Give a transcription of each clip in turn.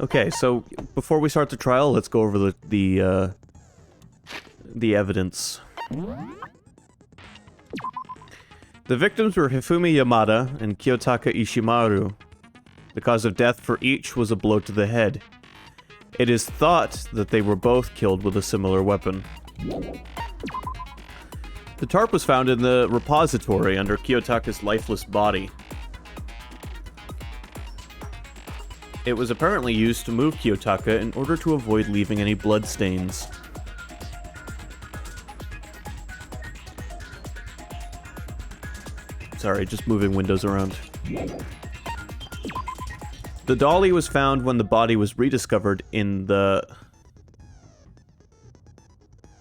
Okay, so before we start the trial, let's go over the evidence. The victims were Hifumi Yamada and Kiyotaka Ishimaru. The cause of death for each was a blow to the head. It is thought that they were both killed with a similar weapon. The tarp was found in the repository under Kiyotaka's lifeless body. It was apparently used to move Kiyotaka in order to avoid leaving any bloodstains. Sorry, just moving windows around. The dolly was found when the body was rediscovered in the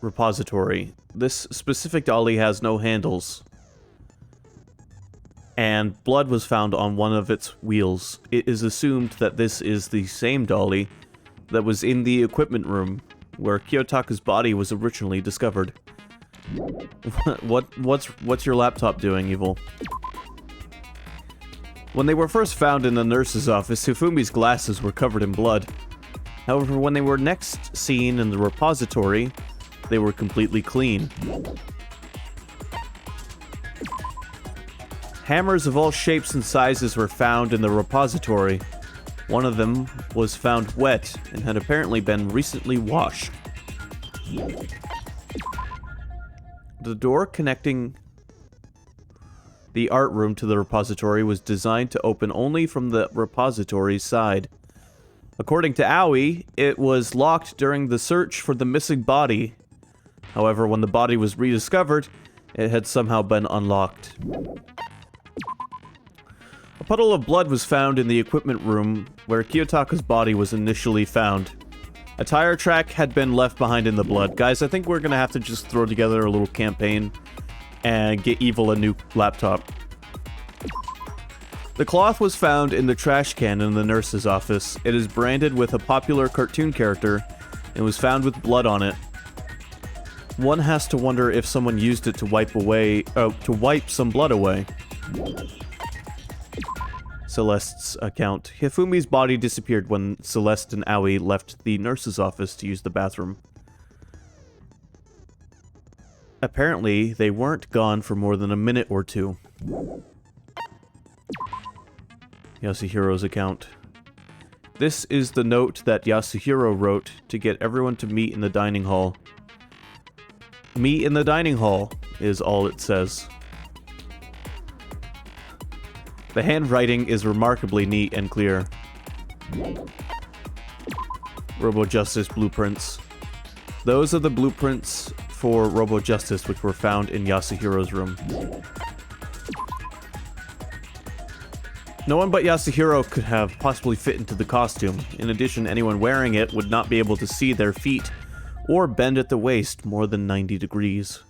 repository. This specific dolly has no handles. And blood was found on one of its wheels. It is assumed that this is the same dolly that was in the equipment room where Kiyotaka's body was originally discovered. What's your laptop doing, Evil? When they were first found in the nurse's office, Hifumi's glasses were covered in blood. However, when they were next seen in the repository, they were completely clean. Hammers of all shapes and sizes were found in the repository. One of them was found wet and had apparently been recently washed. The door connecting the art room to the repository was designed to open only from the repository's side. According to Aoi, it was locked during the search for the missing body. However, when the body was rediscovered, it had somehow been unlocked. A puddle of blood was found in the equipment room where Kiyotaka's body was initially found. A tire track had been left behind in the blood. Guys, I think we're gonna have to just throw together a little campaign and get Evil a new laptop. The cloth was found in the trash can in the nurse's office. It is branded with a popular cartoon character and was found with blood on it. One has to wonder if someone used it to wipe some blood away. Celeste's account. Hifumi's body disappeared when Celeste and Aoi left the nurse's office to use the bathroom. Apparently, they weren't gone for more than a minute or two. Yasuhiro's account. This is the note that Yasuhiro wrote to get everyone to meet in the dining hall. Meet in the dining hall is all it says. The handwriting is remarkably neat and clear. Robo-Justice blueprints. Those are the blueprints for Robo-Justice which were found in Yasuhiro's room. No one but Yasuhiro could have possibly fit into the costume. In addition, anyone wearing it would not be able to see their feet or bend at the waist more than 90 degrees.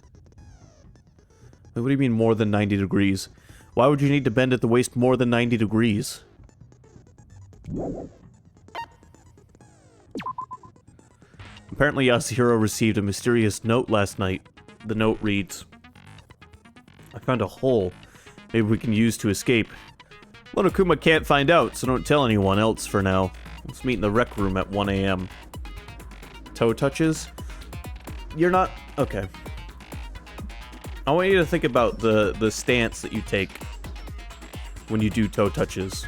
Wait, what do you mean more than 90 degrees? Why would you need to bend at the waist more than 90 degrees? Apparently Yasuhiro received a mysterious note last night. The note reads, I found a hole maybe we can use to escape. Monokuma can't find out, so don't tell anyone else for now. Let's meet in the rec room at 1 a.m. Toe touches? You're not... Okay. I want you to think about the stance that you take when you do toe touches.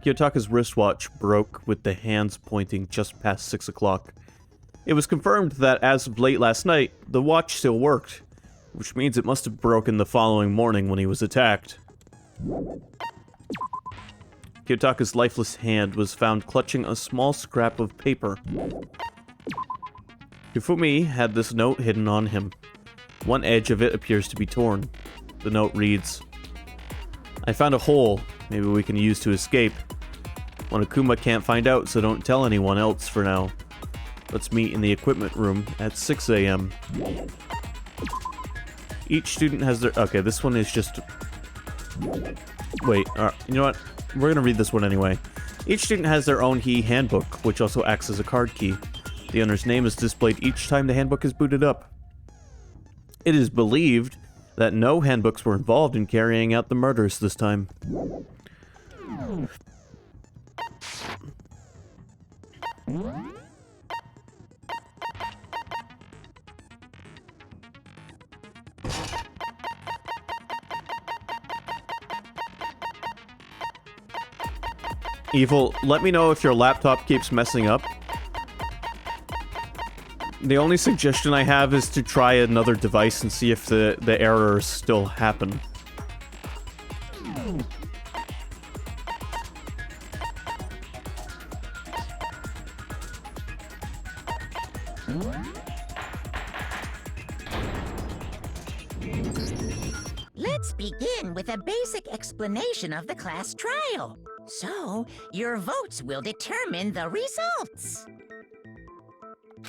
Kiyotaka's wristwatch broke with the hands pointing just past 6 o'clock. It was confirmed that as of late last night, the watch still worked, which means it must have broken the following morning when he was attacked. Kiyotaka's lifeless hand was found clutching a small scrap of paper. Hifumi had this note hidden on him. One edge of it appears to be torn. The note reads, I found a hole maybe we can use to escape. Monokuma can't find out, so don't tell anyone else for now. Let's meet in the equipment room at 6 a.m. Each student has their... Okay, this one is just... Wait, you know what? We're gonna read this one anyway. Each student has their own handbook, which also acts as a card key. The owner's name is displayed each time the handbook is booted up. It is believed that no handbooks were involved in carrying out the murders this time. Evil, let me know if your laptop keeps messing up. The only suggestion I have is to try another device and see if the errors still happen. Let's begin with a basic explanation of the class trial. So, your votes will determine the results.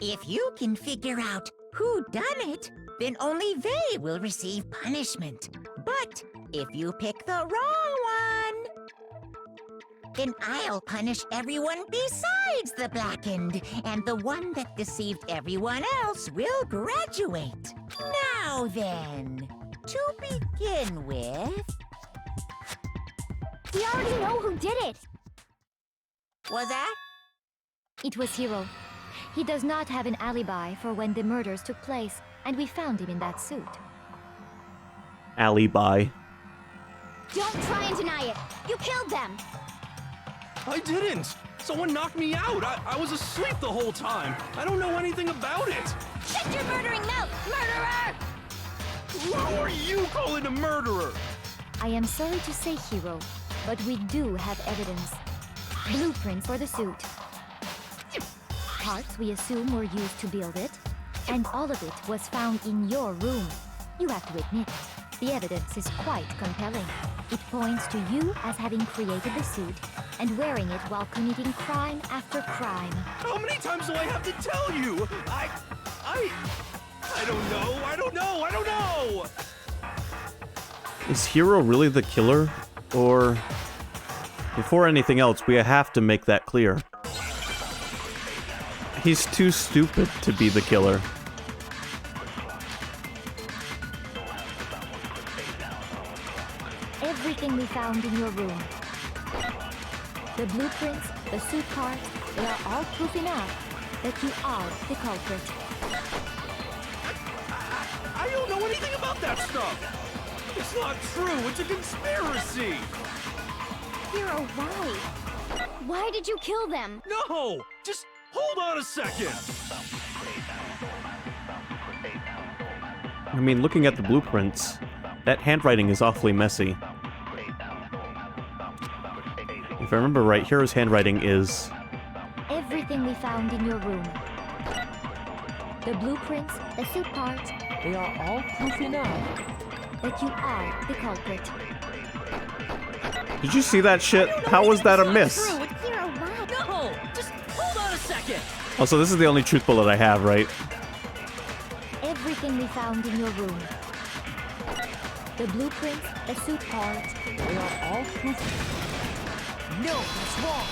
If you can figure out who done it, then only they will receive punishment. But if you pick the wrong one, then I'll punish everyone besides the blackened, and the one that deceived everyone else will graduate. Now then, to begin with... We already know who did it! Was that? It was Hiro. He does not have an alibi for when the murders took place, and we found him in that suit. Alibi. Don't try and deny it! You killed them! I didn't! Someone knocked me out! I was asleep the whole time! I don't know anything about it! Shut your murdering mouth, murderer! Who are you calling a murderer? I am sorry to say, Hiro, but we do have evidence. Blueprints for the suit. Parts we assume were used to build it, and all of it was found in your room. You have to admit, the evidence is quite compelling. It points to you as having created the suit and wearing it while committing crime after crime. How many times do I have to tell you? I don't know! Is Hiro really the killer? Or... Before anything else, we have to make that clear. He's too stupid to be the killer. Everything we found in your room. The blueprints, the suit parts, they are all proof enough that you are the culprit. I don't know anything about that stuff! It's not true! It's a conspiracy! Hiro, why? Why did you kill them? No! Just hold on a second! I mean, looking at the blueprints, that handwriting is awfully messy. If I remember right, Hiro's handwriting is... Everything we found in your room. The blueprints, the suit parts, they are all proof enough that you are the culprit. Did you see that shit? How was that a miss? Hiro, why? No! Just hold on a second! Also, this is the only truth bullet I have, right? Everything we found in your room. The blueprints, the suit parts, they are all proof. No, that's wrong.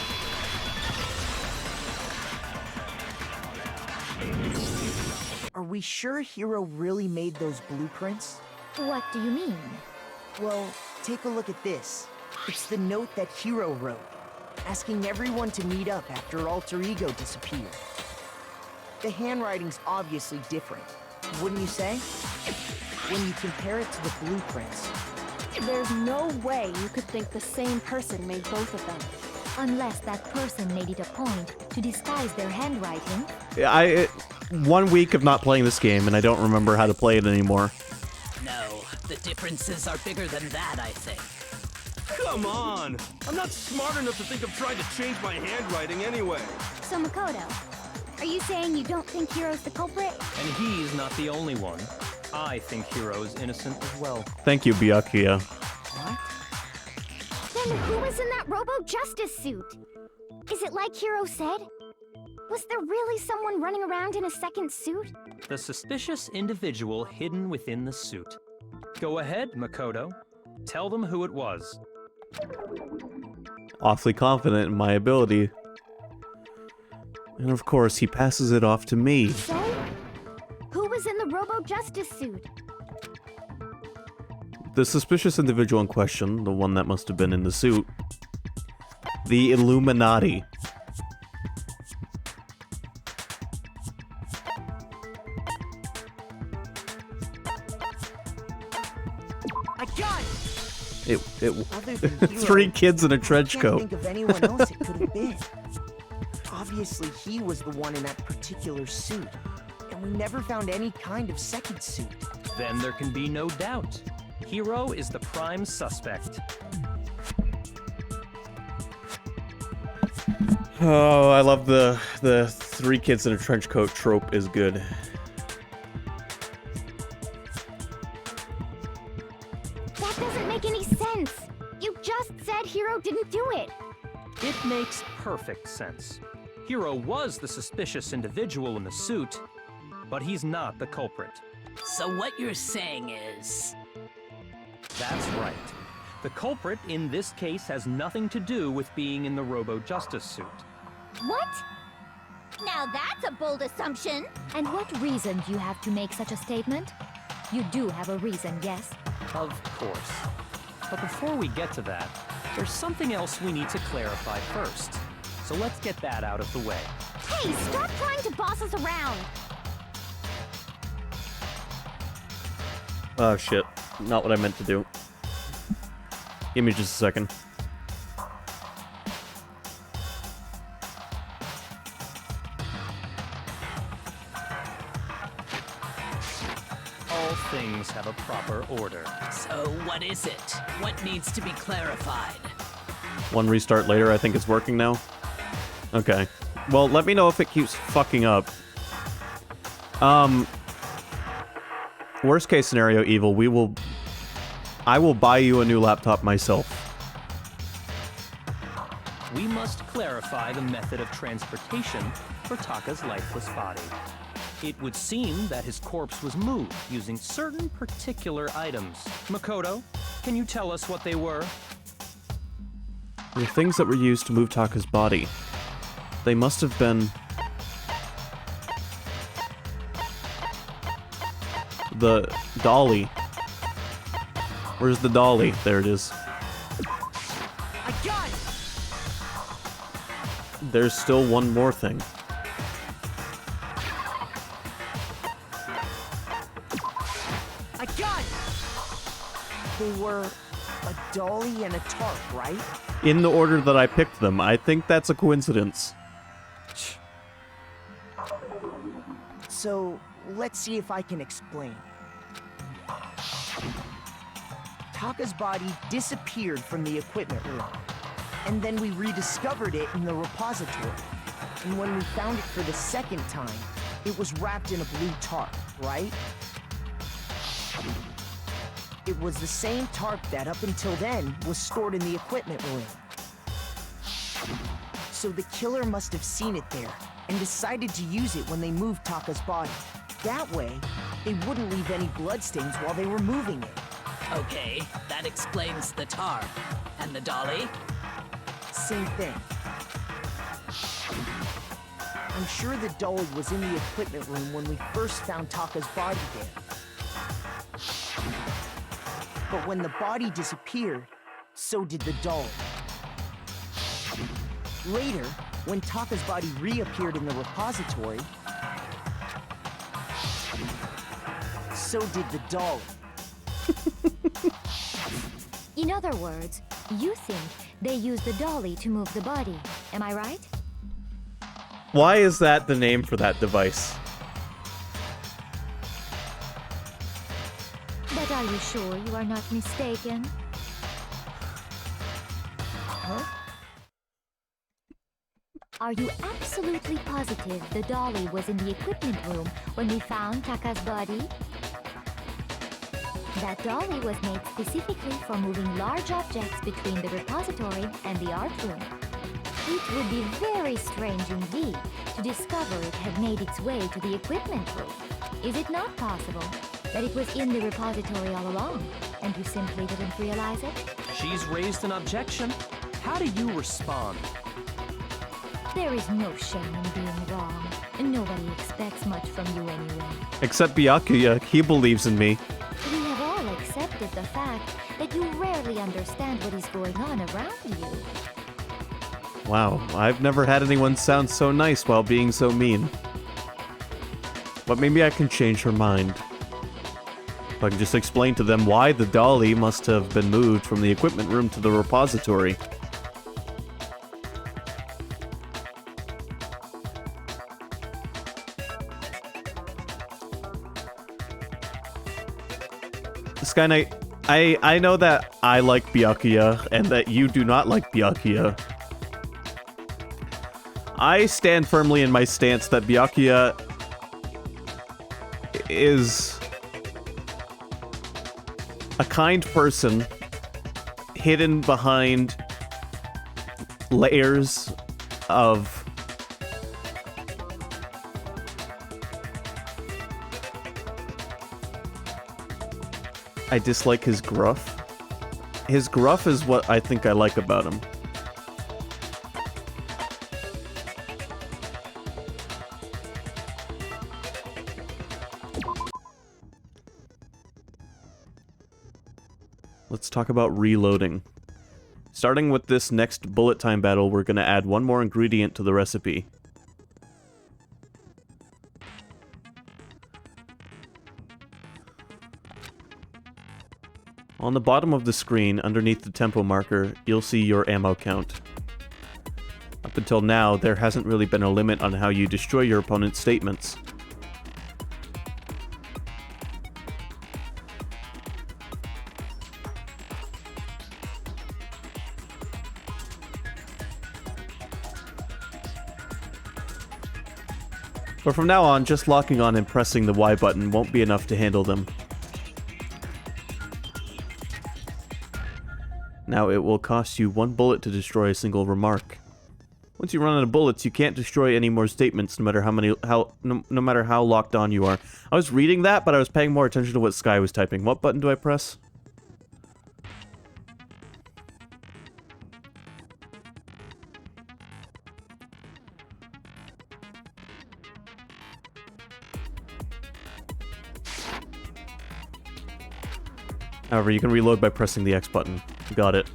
Are we sure Hiro really made those blueprints? What do you mean? Well, take a look at this. It's the note that Hiro wrote, asking everyone to meet up after Alter Ego disappeared. The handwriting's obviously different, wouldn't you say? When you compare it to the blueprints. There's no way you could think the same person made both of them. Unless that person made it a point to disguise their handwriting. Yeah, 1 week of not playing this game, and I don't remember how to play it anymore. No, the differences are bigger than that, I think. Come on! I'm not smart enough to think of trying to change my handwriting anyway. So Makoto, are you saying you don't think Hiro's the culprit? And he's not the only one. I think Hiro is innocent as well. Thank you, Byakuya. What? Then who was in that Robo-Justice suit? Is it like Hiro said? Was there really someone running around in a second suit? The suspicious individual hidden within the suit. Go ahead, Makoto. Tell them who it was. Awfully confident in my ability. And of course, he passes it off to me. So, who was in the Robo-Justice suit? The suspicious individual in question, the one that must have been in the suit, the Illuminati. I got it! Other than Hero, 3 kids in a trench I can't coat. think of anyone else it could have been. Obviously, he was the one in that particular suit, and we never found any kind of second suit. Then there can be no doubt. Hero is the prime suspect. Oh, I love the 3 kids in a trench coat trope is good. That doesn't make any sense. You just said Hero didn't do it. It makes perfect sense. Hero was the suspicious individual in the suit, but he's not the culprit. So what you're saying is... That's right. The culprit in this case has nothing to do with being in the Robo-Justice suit. What? Now that's a bold assumption. And what reason do you have to make such a statement? You do have a reason, yes? Of course. But before we get to that, there's something else we need to clarify first. So let's get that out of the way. Hey, stop trying to boss us around. Oh shit, not what I meant to do. Give me just a second. All things have a proper order. So what is it? What needs to be clarified? One restart later, I think it's working now. Okay. Well, let me know if it keeps fucking up. Worst case scenario, Evil, I will buy you a new laptop myself. We must clarify the method of transportation for Taka's lifeless body. It would seem that his corpse was moved using certain particular items. Makoto, can you tell us what they were? The things that were used to move Taka's body. They must have been... the dolly. Where's the dolly? There it is. I got it! There's still one more thing. I got it! They were a dolly and a tarp, right? In the order that I picked them. I think that's a coincidence. So, let's see if I can explain. Taka's body disappeared from the equipment room, and then we rediscovered it in the repository. And when we found it for the second time, it was wrapped in a blue tarp, right? It was the same tarp that, up until then, was stored in the equipment room. So the killer must have seen it there, and decided to use it when they moved Taka's body. That way, they wouldn't leave any bloodstains while they were moving it. Okay, that explains the tarp. And the dolly? Same thing. I'm sure the dolly was in the equipment room when we first found Taka's body there. But when the body disappeared, so did the dolly. Later, when Taka's body reappeared in the repository, so did the dolly. In other words, you think they used the dolly to move the body. Am I right? Why is that the name for that device? But are you sure you are not mistaken? Huh? Are you absolutely positive the dolly was in the equipment room when we found Taka's body? That dolly was made specifically for moving large objects between the repository and the art room. It would be very strange indeed to discover it had made its way to the equipment room. Is it not possible that it was in the repository all along, and you simply didn't realize it? She's raised an objection. How do you respond? There is no shame in being wrong, and nobody expects much from you anyway. Except Byakuya, he believes in me. We have all accepted the fact that you rarely understand what is going on around you. Wow, I've never had anyone sound so nice while being so mean. But maybe I can change her mind. If I can just explain to them why the dolly must have been moved from the equipment room to the repository. Sky Knight, I know that I like Byakuya and that you do not like Byakuya. I stand firmly in my stance that Byakuya is a kind person hidden behind layers of I dislike his gruff. His gruff is what I think I like about him. Let's talk about reloading. Starting with this next bullet time battle, we're going to add one more ingredient to the recipe. On the bottom of the screen, underneath the tempo marker, you'll see your ammo count. Up until now, there hasn't really been a limit on how you destroy your opponent's statements. But from now on, just locking on and pressing the Y button won't be enough to handle them. Now it will cost you 1 bullet to destroy a single remark. Once you run out of bullets, you can't destroy any more statements, no matter how locked on you are. I was reading that, but I was paying more attention to what Sky was typing. What button do I press? However, you can reload by pressing the X button. Got it.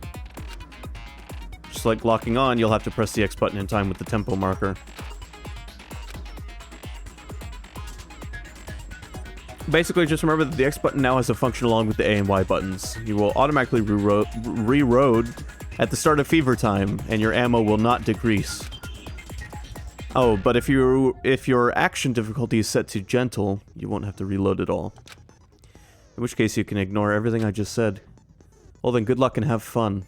Just like locking on, you'll have to press the X button in time with the tempo marker. Basically, just remember that the X button now has a function along with the A and Y buttons. You will automatically reload at the start of fever time, and your ammo will not decrease. Oh, but if your action difficulty is set to gentle, you won't have to reload at all. In which case you can ignore everything I just said. Well then, good luck and have fun.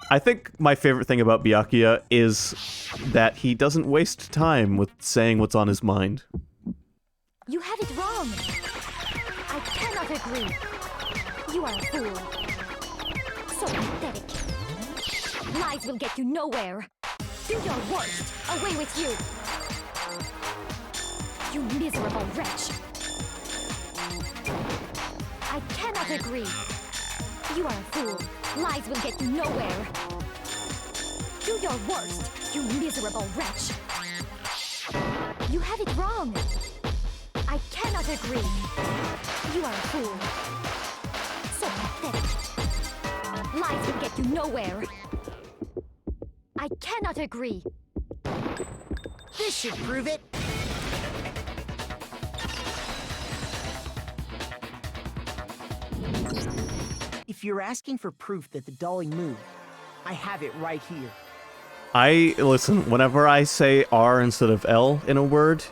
I think my favorite thing about Byakuya is that he doesn't waste time with saying what's on his mind. You have it wrong. I cannot agree. You are a fool. So pathetic. Lies will get you nowhere. Do your worst. Away with you. You miserable wretch. I cannot agree. You are a fool. Lies will get you nowhere. Do your worst, you miserable wretch. You have it wrong. I cannot agree. You are a fool. So pathetic. Lies will get you nowhere. I cannot agree. This should prove it. If you're asking for proof that the dolly moved, I have it right here. Listen, whenever I say R instead of L in a word,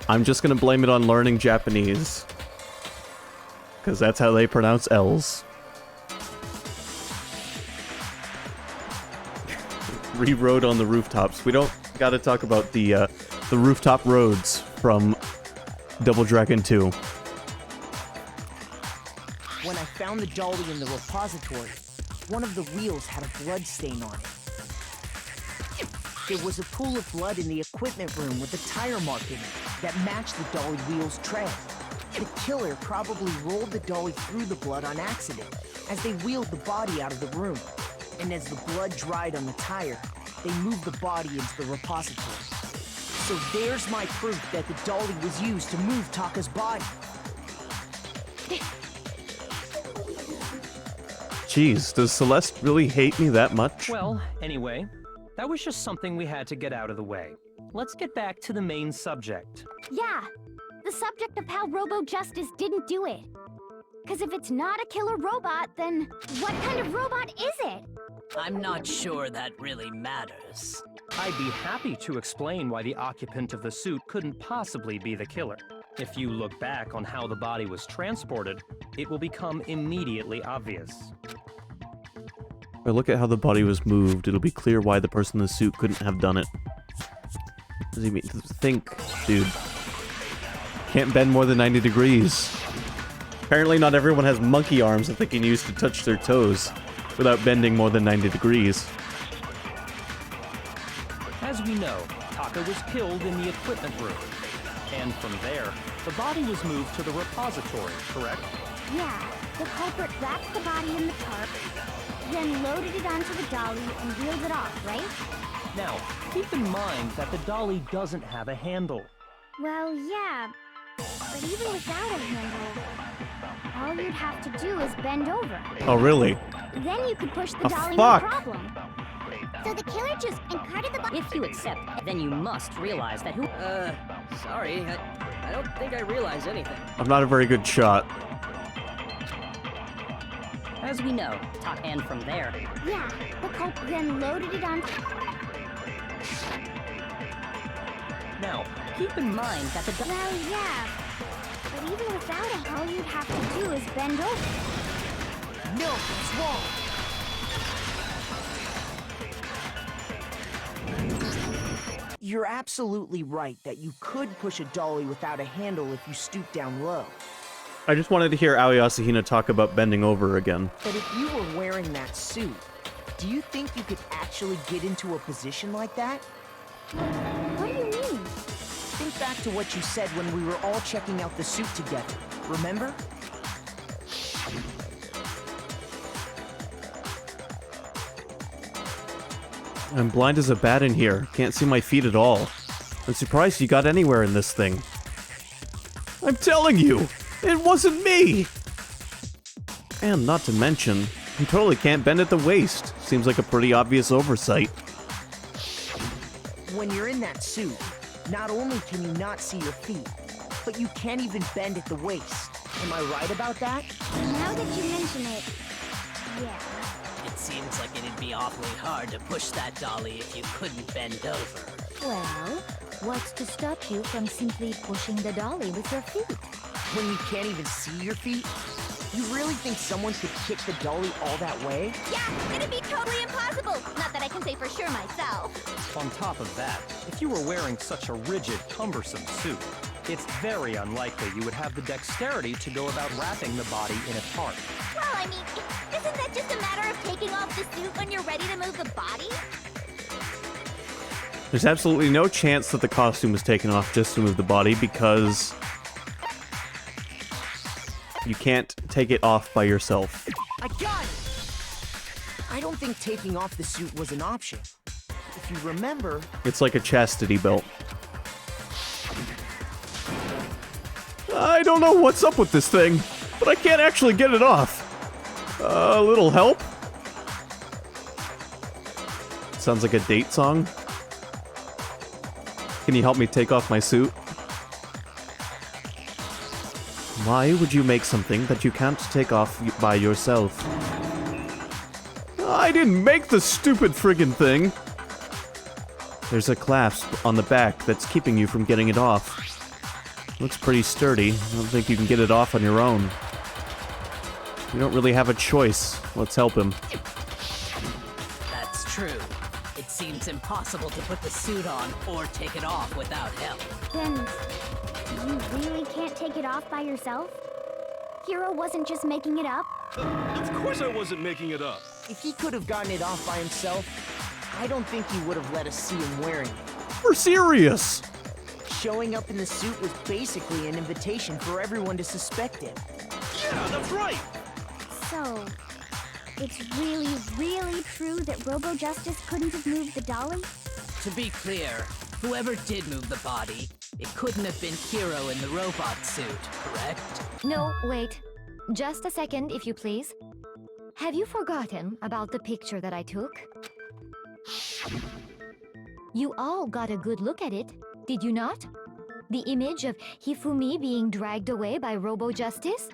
I'm just gonna blame it on learning Japanese. Because that's how they pronounce L's. Re-road on the rooftops. We don't gotta talk about the rooftop roads from Double Dragon 2. When I found the dolly in the repository, one of the wheels had a blood stain on it. There was a pool of blood in the equipment room with a tire mark in it that matched the dolly wheel's tread. The killer probably rolled the dolly through the blood on accident as they wheeled the body out of the room. And as the blood dried on the tire, they moved the body into the repository. So there's my proof that the dolly was used to move Taka's body. Jeez, does Celeste really hate me that much? Well, anyway, that was just something we had to get out of the way. Let's get back to the main subject. Yeah, the subject of how Robo-Justice didn't do it. Because if it's not a killer robot, then what kind of robot is it? I'm not sure that really matters. I'd be happy to explain why the occupant of the suit couldn't possibly be the killer. If you look back on how the body was transported, it will become immediately obvious. If I look at how the body was moved, it'll be clear why the person in the suit couldn't have done it. What does he mean? Think, dude. Can't bend more than 90 degrees. Apparently not everyone has monkey arms that they can use to touch their toes without bending more than 90 degrees. As we know, Taka was killed in the equipment room. And from there, the body was moved to the repository, correct? Yeah, the culprit wrapped the body in the tarp, then loaded it onto the dolly and wheeled it off, right? Now, keep in mind that the dolly doesn't have a handle. Well, yeah, but even without a handle, all you'd have to do is bend over. Oh, really? Then you could push the Oh, dolly, fuck. no problem. So the killer just incarted the body. If you accept, then you must realize that who— sorry, I don't think I realize anything. I'm not a very good shot. As we know, and from there, Yeah, the culprit then loaded it onto... Now, keep in mind that the Well, yeah, but even without it, all you'd have to do is bend over. No, it's wrong. You're absolutely right that you could push a dolly without a handle if you stoop down low. I just wanted to hear Aoi Asahina talk about bending over again. But if you were wearing that suit, do you think you could actually get into a position like that? What do you mean? Think back to what you said when we were all checking out the suit together. Remember? I'm blind as a bat in here. Can't see my feet at all. I'm surprised you got anywhere in this thing. I'm telling you, it wasn't me! And not to mention, you totally can't bend at the waist. Seems like a pretty obvious oversight. When you're in that suit, not only can you not see your feet, but you can't even bend at the waist. Am I right about that? Now that you mention it, yeah. It seems like it'd be awfully hard to push that dolly if you couldn't bend over. Well, what's to stop you from simply pushing the dolly with your feet? When you can't even see your feet? You really think someone could kick the dolly all that way? Yeah, it'd be totally impossible. Not that I can say for sure myself. on top of that, if you were wearing such a rigid, cumbersome suit, it's very unlikely you would have the dexterity to go about wrapping the body in a tarp. Well, I mean, isn't that just a matter of taking off the suit when you're ready to move the body? There's absolutely no chance that the costume was taken off just to move the body because you can't take it off by yourself. I got it! I don't think taking off the suit was an option. If you remember... It's like a chastity belt. I don't know what's up with this thing, but I can't actually get it off. A little help? Sounds like a date song. Can you help me take off my suit? Why would you make something that you can't take off by yourself? I didn't make the stupid friggin' thing! There's a clasp on the back that's keeping you from getting it off. Looks pretty sturdy. I don't think you can get it off on your own. You don't really have a choice. Let's help him. That's true. It seems impossible to put the suit on or take it off without help. Then, you really can't take it off by yourself? Hiro wasn't just making it up? Of course I wasn't making it up. If he could have gotten it off by himself, I don't think he would have let us see him wearing it. We're serious! Showing up in the suit was basically an invitation for everyone to suspect him. Yeah, that's right. So, it's really, really true that Robo-Justice couldn't have moved the dolly? To be clear, whoever did move the body, it couldn't have been Hiro in the robot suit, correct? No, wait. Just a second, if you please. Have you forgotten about the picture that I took? You all got a good look at it, did you not? The image of Hifumi being dragged away by Robo-Justice?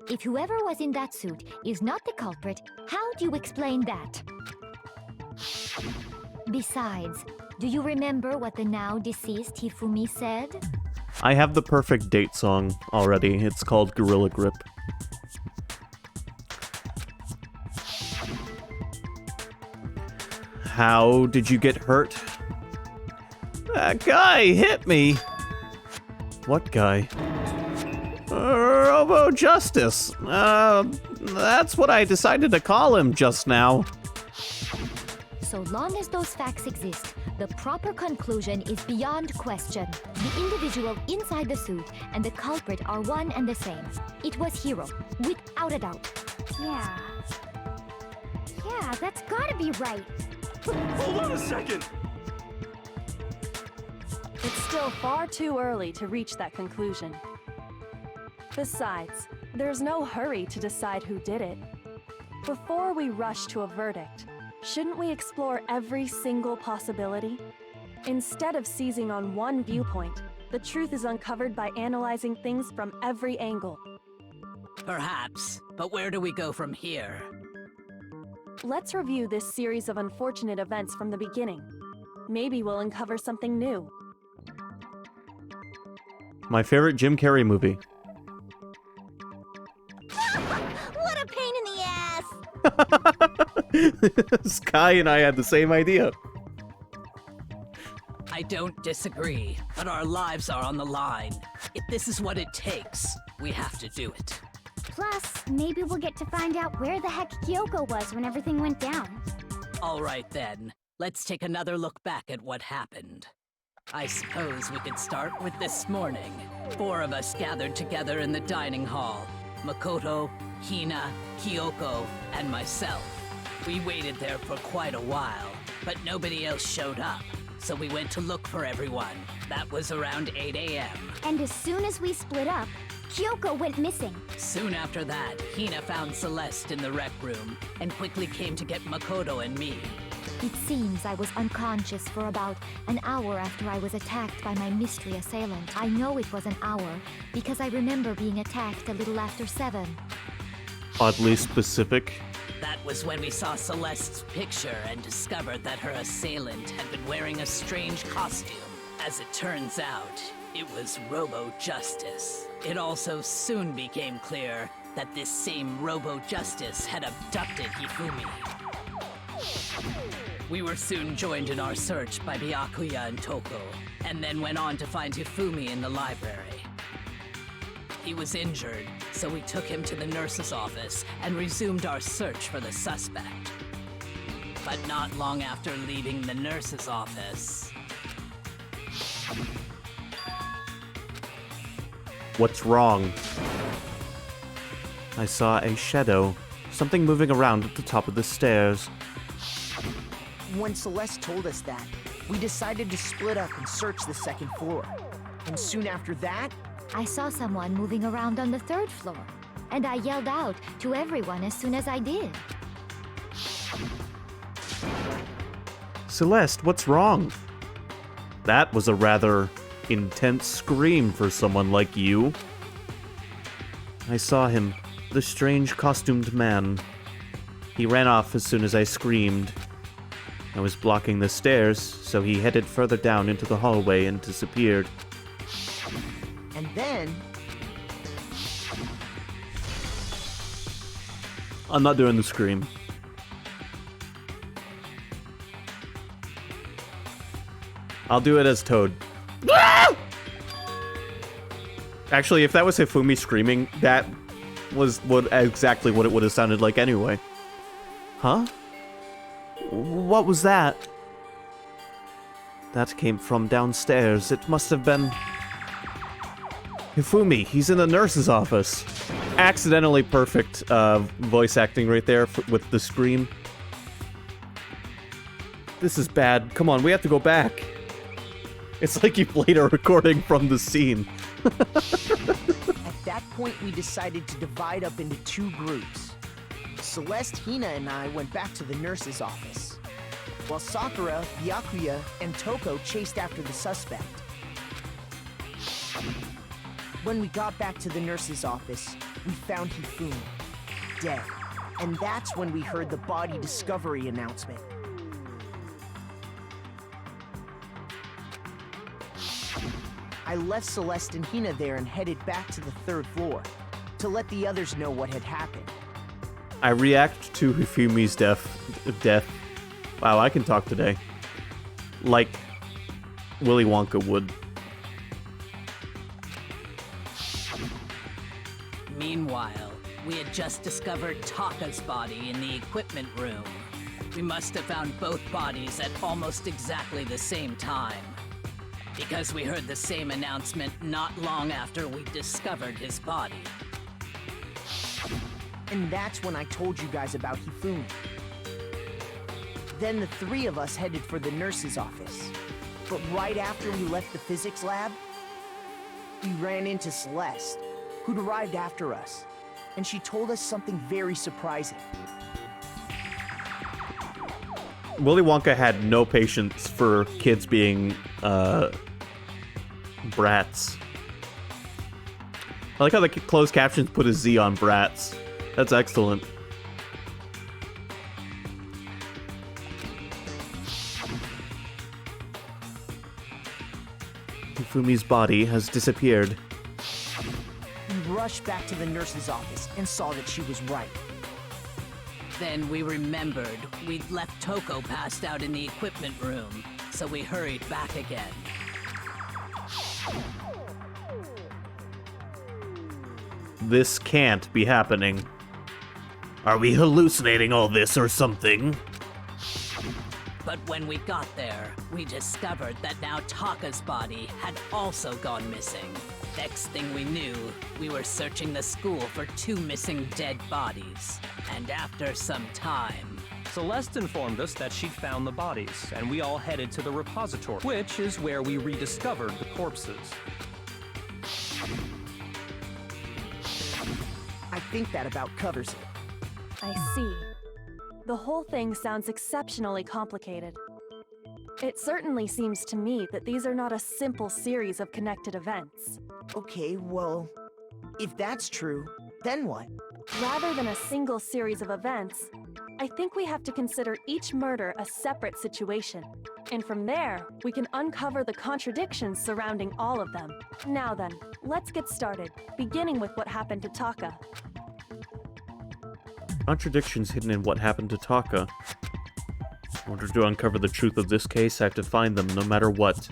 If whoever was in that suit is not the culprit, how do you explain that? Besides, do you remember what the now deceased Hifumi said? I have the perfect date song already. It's called Gorilla Grip. How did you get hurt? That guy hit me. What guy? Robo Justice. That's what I decided to call him just now. So long as those facts exist, the proper conclusion is beyond question. The individual inside the suit and the culprit are one and the same. It was Hiro, without a doubt. Yeah. Yeah, that's gotta be right. Hold on a second! It's still far too early to reach that conclusion. Besides, there's no hurry to decide who did it. Before we rush to a verdict, shouldn't we explore every single possibility? Instead of seizing on one viewpoint, the truth is uncovered by analyzing things from every angle. Perhaps, but where do we go from here? Let's review this series of unfortunate events from the beginning. Maybe we'll uncover something new. My favorite Jim Carrey movie. What a pain in the ass! Sky and I had the same idea. I don't disagree, but our lives are on the line. If this is what it takes, we have to do it. Plus, maybe we'll get to find out where the heck Kyoko was when everything went down. All right then, let's take another look back at what happened. I suppose we could start with this morning. 4 of us gathered together in the dining hall. Makoto, Hina, Kyoko, and myself. We waited there for quite a while, but nobody else showed up. So we went to look for everyone. That was around 8 a.m. And as soon as we split up, Kyoko went missing. Soon after that, Hina found Celeste in the rec room and quickly came to get Makoto and me. It seems I was unconscious for about an hour after I was attacked by my mystery assailant. I know it was an hour because I remember being attacked a little after 7. Oddly specific. That was when we saw Celeste's picture and discovered that her assailant had been wearing a strange costume. As it turns out, it was Robo-Justice. It also soon became clear that this same Robo-Justice had abducted Hifumi. We were soon joined in our search by Byakuya and Toko, and then went on to find Hifumi in the library. He was injured, so we took him to the nurse's office and resumed our search for the suspect. But not long after leaving the nurse's office... What's wrong? I saw a shadow. Something moving around at the top of the stairs. When Celeste told us that, we decided to split up and search the second floor. And soon after that, I saw someone moving around on the 3rd floor, and I yelled out to everyone as soon as I did. Celeste, what's wrong? That was a rather intense scream for someone like you. I saw him, the strange costumed man. He ran off as soon as I screamed. I was blocking the stairs, so he headed further down into the hallway and disappeared. and then... I'm not doing the scream. I'll do it as Toad. Actually, if that was Hifumi screaming, that was exactly what it would have sounded like anyway. Huh? What was that? That came from downstairs. It must have been... Hifumi, he's in the nurse's office. accidentally perfect voice acting right there with the scream. This is bad. Come on, we have to go back. It's like you played a recording from the scene. At that point, we decided to divide up into two groups. Celeste, Hina, and I went back to the nurse's office, while Sakura, Byakuya, and Toko chased after the suspect. When we got back to the nurse's office, we found Hifumi, dead. And that's when we heard the body discovery announcement. I left Celeste and Hina there and headed back to the 3rd floor to let the others know what had happened. I react to Hifumi's death. Wow, I can talk today. Like Willy Wonka would. Meanwhile, we had just discovered Taka's body in the equipment room. We must have found both bodies at almost exactly the same time, because we heard the same announcement not long after we discovered his body. And that's when I told you guys about Hifumi. Then the three of us headed for the nurse's office. But right after we left the physics lab, we ran into Celeste, who'd arrived after us. And she told us something very surprising. Willy Wonka had no patience for kids being, brats. I like how the closed captions put a Z on brats. That's excellent. Hifumi's body has disappeared. We rushed back to the nurse's office and saw that she was right. Then we remembered we'd left Toko passed out in the equipment room, so we hurried back again. This can't be happening. Are we hallucinating all this or something? But when we got there, we discovered that now Taka's body had also gone missing. Next thing we knew, we were searching the school for 2 missing dead bodies. And after some time... Celeste informed us that she'd found the bodies, and we all headed to the repository, which is where we rediscovered the corpses. I think that about covers it. I see. The whole thing sounds exceptionally complicated. It certainly seems to me that these are not a simple series of connected events. Okay, well, if that's true, then what? Rather than a single series of events, I think we have to consider each murder a separate situation. And from there, we can uncover the contradictions surrounding all of them. Now then, let's get started, beginning with what happened to Taka. Contradictions hidden in what happened to Taka. In order to uncover the truth of this case, I have to find them no matter what.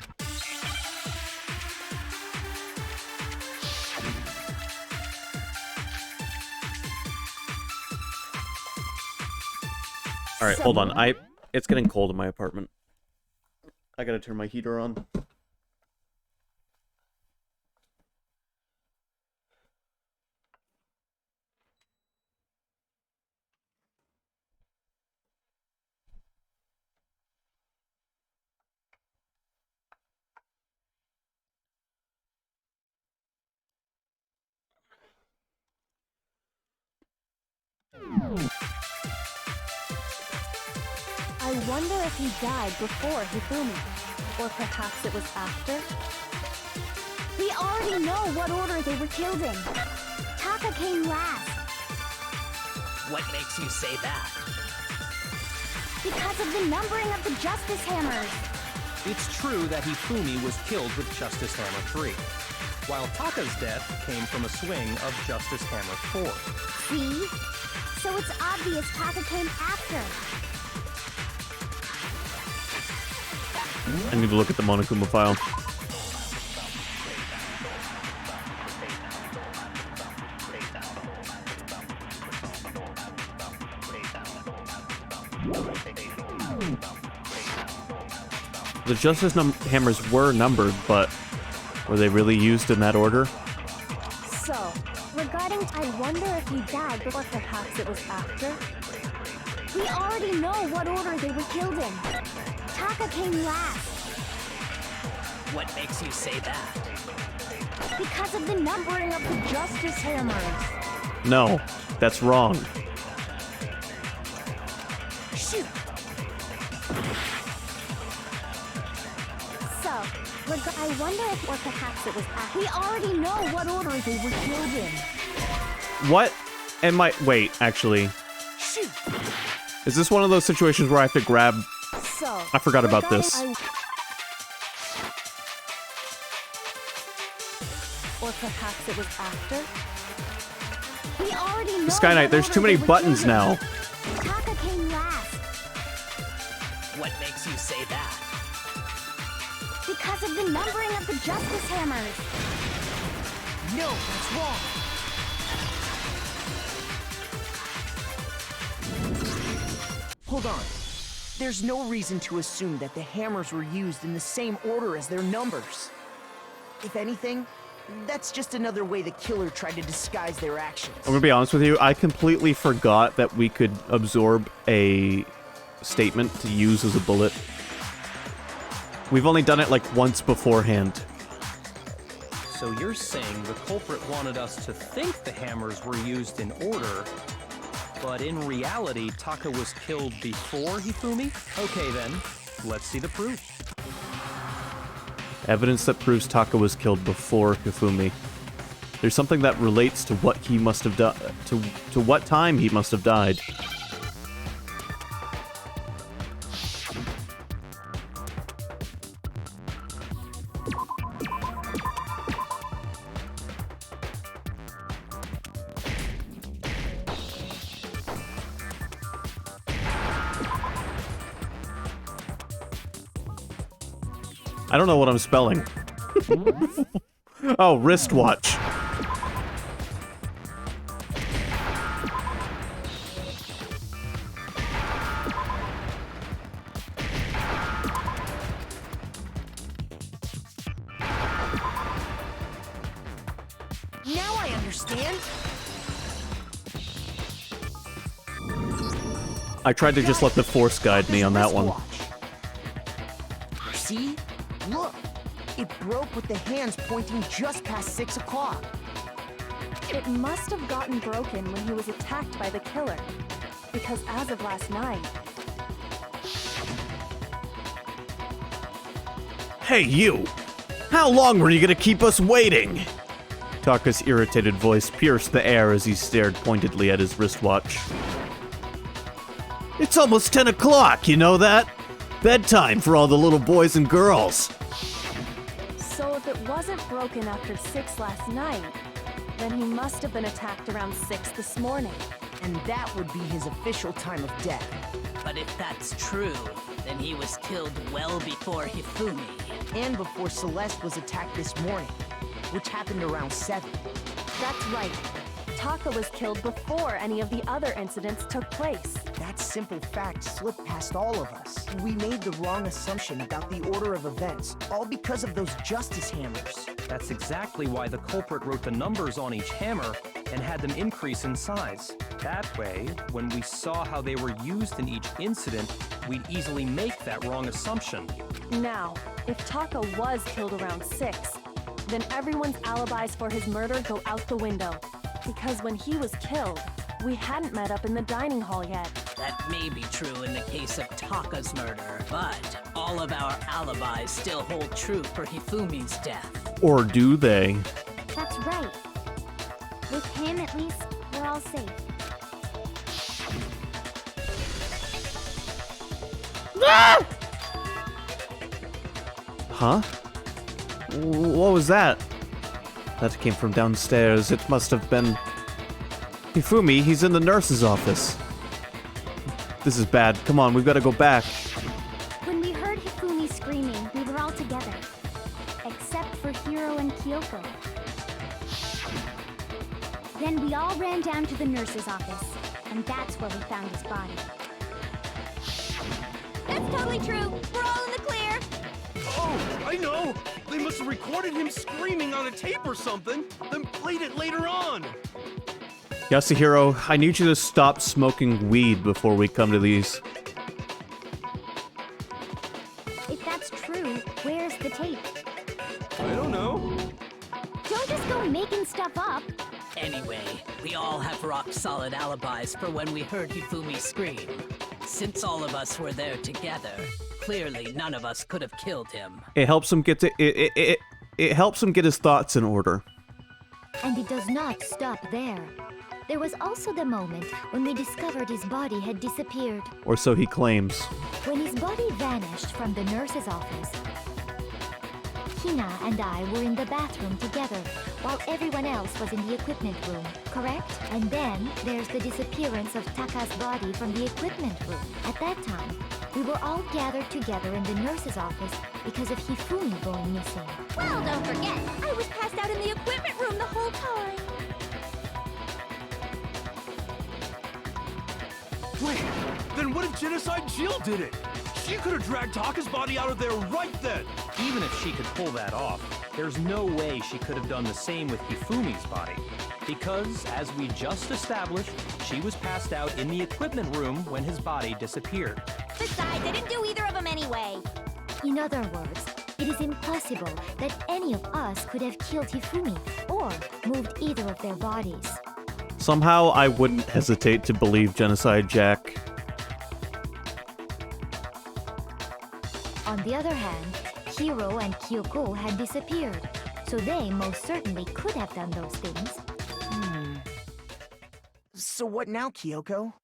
Alright, hold on. It's getting cold in my apartment. I gotta turn my heater on. I wonder if he died before Hifumi, or perhaps it was after? We already know what order they were killed in. Taka came last. What makes you say that? Because of the numbering of the Justice Hammers. It's true that Hifumi was killed with Justice Hammer 3, while Taka's death came from a swing of Justice Hammer 4. See? So it's obvious Taka came after. I need to look at the Monokuma file. The Justice Hammers were numbered, but were they really used in that order? So, Regarding, I wonder if he died before perhaps it was after. We already know what order they were killed in. Taka came last. What makes you say that? Because of the numbering of the Justice Hammers. No, that's wrong. Shoot! So, I wonder if, or perhaps it was after. We already know what order they were killed in. What am I... Wait, actually. Shoot! Is this one of those situations where I have to grab... So, I forgot about this. Or perhaps it was after. We already know. Sky Knight, there's too many buttons now. Taka came last. What makes you say that? Because of the numbering of the Justice Hammers. No, that's wrong. Hold on. There's no reason to assume that the hammers were used in the same order as their numbers. If anything, that's just another way the killer tried to disguise their actions. I'm gonna be honest with you, I completely forgot that we could absorb a statement to use as a bullet. We've only done it like once beforehand. So you're saying the culprit wanted us to think the hammers were used in order, but in reality, Taka was killed before Hifumi? Okay then, let's see the proof. Evidence that proves Taka was killed before Hifumi. There's something that relates to what he must have done, to what time he must have died. I don't know what I'm spelling. Oh, wristwatch. Now I understand. I tried to just let the Force guide me on that one. See? Look! It broke with the hands pointing just past 6 o'clock. It must have gotten broken when he was attacked by the killer. Because as of last night... Hey, you! How long were you gonna keep us waiting? Taka's irritated voice pierced the air as he stared pointedly at his wristwatch. It's almost 10 o'clock, you know that? Bedtime for all the little boys and girls. So if it wasn't broken after 6 last night, then he must have been attacked around 6 this morning. And that would be his official time of death. But if that's true, then he was killed well before Hifumi. And before Celeste was attacked this morning, which happened around 7. That's right. Taka was killed before any of the other incidents took place. That simple fact slipped past all of us. We made the wrong assumption about the order of events, all because of those Justice Hammers. That's exactly why the culprit wrote the numbers on each hammer and had them increase in size. That way, when we saw how they were used in each incident, we'd easily make that wrong assumption. Now, if Taka was killed around 6, then everyone's alibis for his murder go out the window. Because when he was killed, we hadn't met up in the dining hall yet. That may be true in the case of Taka's murder, but all of our alibis still hold true for Hifumi's death. Or do they? That's right. With him, at least, we're all safe. Huh? What was that? That came from downstairs. It must have been... Hifumi, he's in the nurse's office. This is bad. Come on, we've got to go back. When we heard Hifumi screaming, we were all together. Except for Hiro and Kyoko. Then we all ran down to the nurse's office, and that's where we found his body. That's totally true. We're all in the clear. Oh, I know! They must have recorded him screaming on a tape or something, then played it later on. Yasuhiro, I need you to stop smoking weed before we come to these. If that's true, where's the tape? I don't know. Don't just go making stuff up. Anyway, we all have rock-solid alibis for when we heard Hifumi scream. Since all of us were there together, clearly none of us could have killed him. It helps him get to it helps him get his thoughts in order. And it does not stop there. There was also the moment when we discovered his body had disappeared. Or so he claims. When his body vanished from the nurse's office, Hina and I were in the bathroom together, while everyone else was in the equipment room, correct? And then there's the disappearance of Taka's body from the equipment room. At that time, we were all gathered together in the nurse's office because of Hifumi going missing. Well, don't forget, I was passed out in the equipment room the whole time. Wait, then what if Genocide Jill did it? She could have dragged Taka's body out of there right then. Even if she could pull that off, there's no way she could have done the same with Hifumi's body. Because, as we just established, she was passed out in the equipment room when his body disappeared. Besides, I didn't do either of them anyway. In other words, it is impossible that any of us could have killed Hifumi or moved either of their bodies. Somehow I wouldn't hesitate to believe Genocide Jack. On the other hand, Hiro and Kyoko had disappeared, so they most certainly could have done those things. So what now, Kyoko?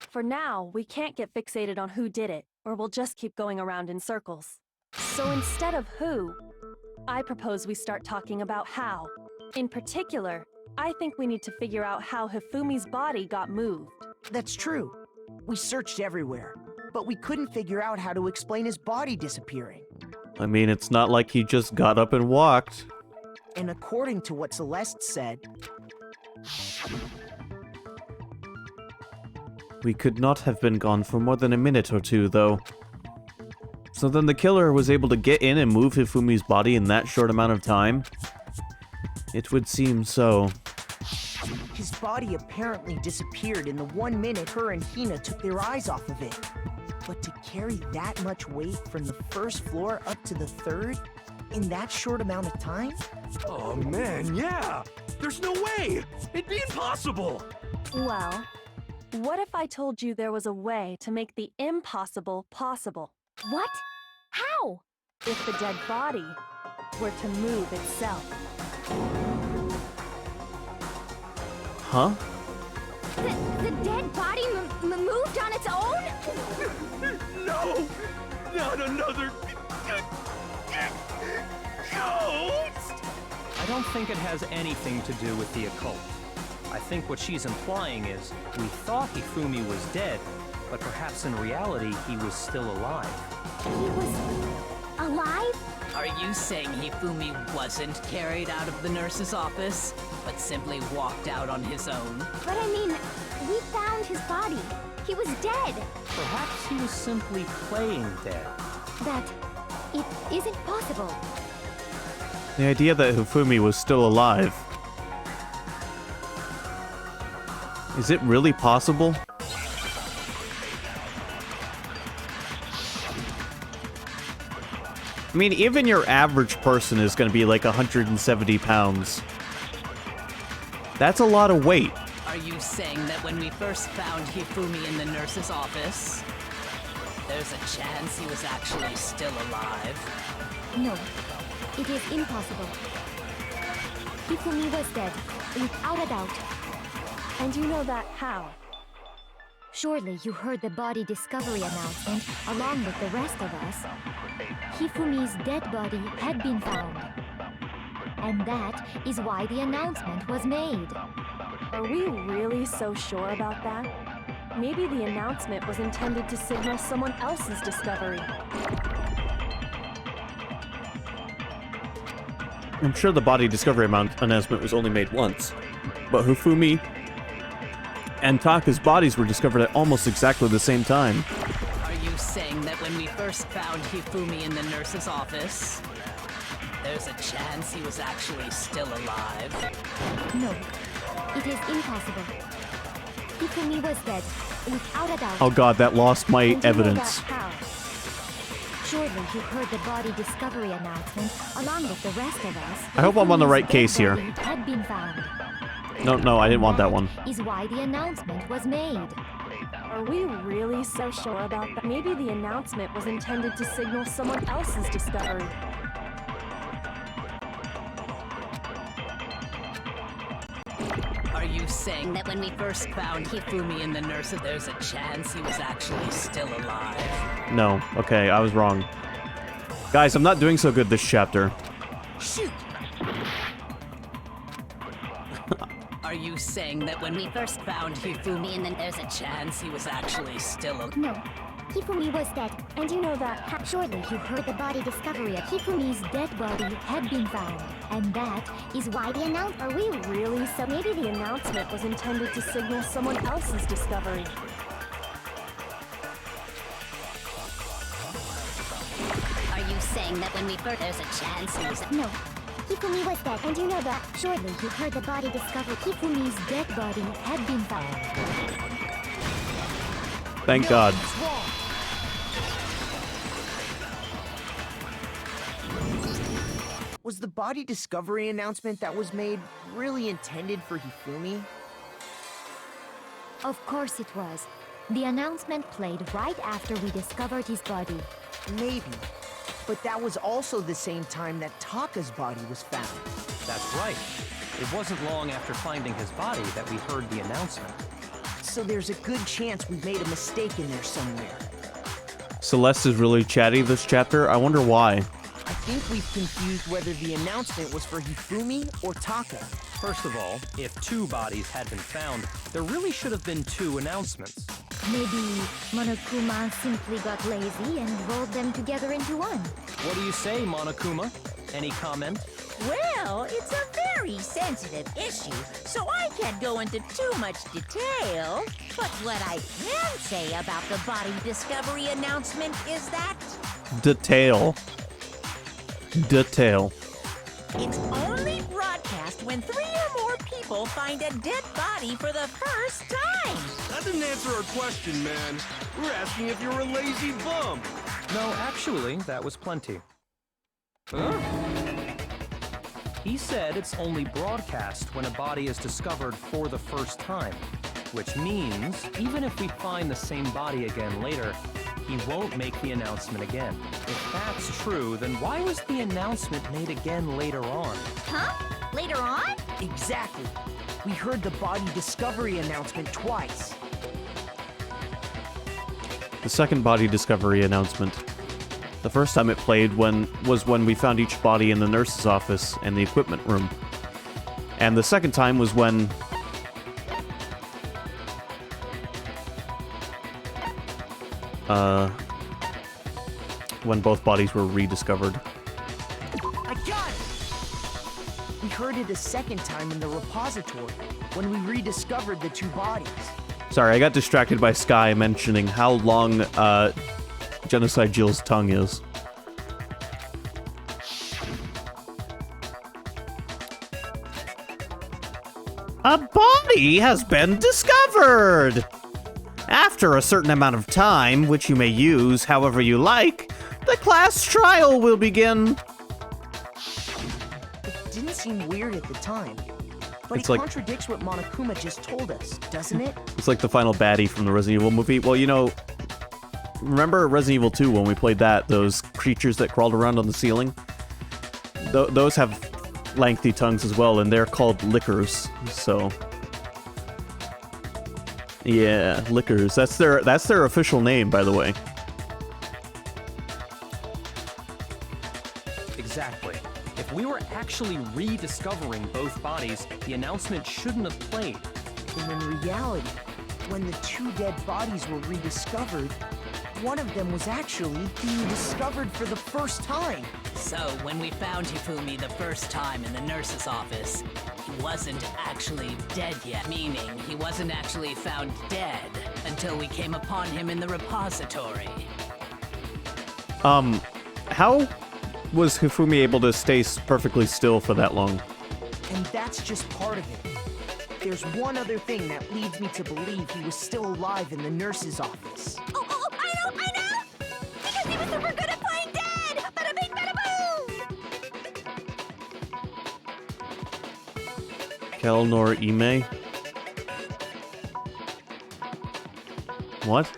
For now, we can't get fixated on who did it, or we'll just keep going around in circles. So instead of who, I propose we start talking about how. In particular, I think we need to figure out how Hifumi's body got moved. That's true. We searched everywhere, but we couldn't figure out how to explain his body disappearing. I mean, it's not like he just got up and walked. And according to what Celeste said, We could not have been gone for more than a minute or two, though. So then the killer was able to get in and move Hifumi's body in that short amount of time? It would seem so. his body apparently disappeared in the 1 minute her and Hina took their eyes off of it. But to carry that much weight from the first floor up to the third in that short amount of time? Oh man, yeah! There's no way! It'd be impossible! Well, what if I told you there was a way to make the impossible possible? What? How? If the dead body were to move itself. Huh? The dead body moved on its own? No! Not another... ghost! I don't think it has anything to do with the occult. I think what she's implying is, we thought Hifumi was dead, but perhaps in reality he was still alive. He was alive? Are you saying Hifumi wasn't carried out of the nurse's office, but simply walked out on his own? But I mean, we found his body. He was dead. Perhaps he was simply playing dead. That it isn't possible. The idea that Hifumi was still alive. Is it really possible? I mean, even your average person is going to be like 170 pounds. That's a lot of weight. Are you saying that when we first found Hifumi in the nurse's office, there's a chance he was actually still alive? No, it is impossible. Hifumi was dead, without a doubt. And you know that how? Surely you heard the body discovery announcement along with the rest of us. Hifumi's dead body had been found. And that is why the announcement was made. Are we really so sure about that? Maybe the announcement was intended to signal someone else's discovery. I'm sure the body discovery announcement was only made once. But Hifumi and Taka's bodies were discovered at almost exactly the same time. Are you saying that when we first found Hifumi in the nurse's office, there's a chance he was actually still alive? No, it is impossible. Hifumi was dead, without a doubt. Oh god, that lost my And you know evidence. that how? Surely you heard the body discovery announcement along with the rest of us. I hope I'm on the Hifumi's right dead case here. body had been found. No, I didn't want that one. Is why the announcement was made. Are we really so sure about that? Maybe the announcement was intended to signal someone else's discovery. Are you saying that when we first found Hifumi in the nurse, there's a chance he was actually still alive? No. Okay, I was wrong. Guys, I'm not doing so good this chapter. Shoot! Are you saying that when we first found Hifumi and then there's a chance he was actually still alive? No, Hifumi was dead, and you know that. Surely you heard the body discovery of Hifumi's dead body had been found, and that is why the announcement. Are we really so? Maybe the announcement was intended to signal someone else's discovery. Are you saying that when we first there's a chance he was No, Hifumi was dead, and you know that. Surely you heard the body discovery. Hifumi's dead body had been found. Thank God. Was the body discovery announcement that was made really intended for Hifumi? Of course it was. The announcement played right after we discovered his body. Maybe. But that was also the same time that Taka's body was found. That's right. It wasn't long after finding his body that we heard the announcement. So there's a good chance we made a mistake in there somewhere. Celeste is really chatty this chapter. I wonder why. I think we've confused whether the announcement was for Hifumi or Taka. First of all, if 2 bodies had been found, there really should have been 2 announcements. Maybe Monokuma simply got lazy and rolled them together into one. What do you say, Monokuma? Any comment? Well, it's a very sensitive issue, so I can't go into too much detail. But what I can say about the body discovery announcement is that Detail. it's only broadcast when 3 or more people find a dead body for the first time. That didn't answer our question, man. We're asking if you're a lazy bum. No, actually, that was plenty. Huh? He said it's only broadcast when a body is discovered for the first time, which means even if we find the same body again later, he won't make the announcement again. If that's true, then why was the announcement made again later on? Huh? Later on? Exactly. We heard the body discovery announcement twice. The second body discovery announcement. The first time it played was when we found each body in the nurse's office and the equipment room. And the second time was when both bodies were rediscovered. I got it! We heard it a second time in the repository, when we rediscovered the 2 bodies. Sorry, I got distracted by Sky mentioning how long Genocide Jill's tongue is. A body has been discovered! After a certain amount of time, which you may use however you like, the class trial will begin. It didn't seem weird at the time, but It's it like- contradicts what Monokuma just told us, doesn't it? It's like the final baddie from the Resident Evil movie. Well, you know, remember Resident Evil 2 when we played that? Those creatures that crawled around on the ceiling? Those have lengthy tongues as well, and they're called lickers, so... Yeah, lickers. That's their official name, by the way. Exactly. If we were actually rediscovering both bodies, the announcement shouldn't have played. And in reality, when the 2 dead bodies were rediscovered, one of them was actually being discovered for the first time. So, when we found Hifumi the first time in the nurse's office, he wasn't actually dead yet, meaning he wasn't actually found dead until we came upon him in the repository. How was Hifumi able to stay perfectly still for that long? And that's just part of it. There's one other thing that leads me to believe he was still alive in the nurse's office. Oh, I know! Because he was super good at playing dead! Bada bing, bada boom! Kelnor Ime? What?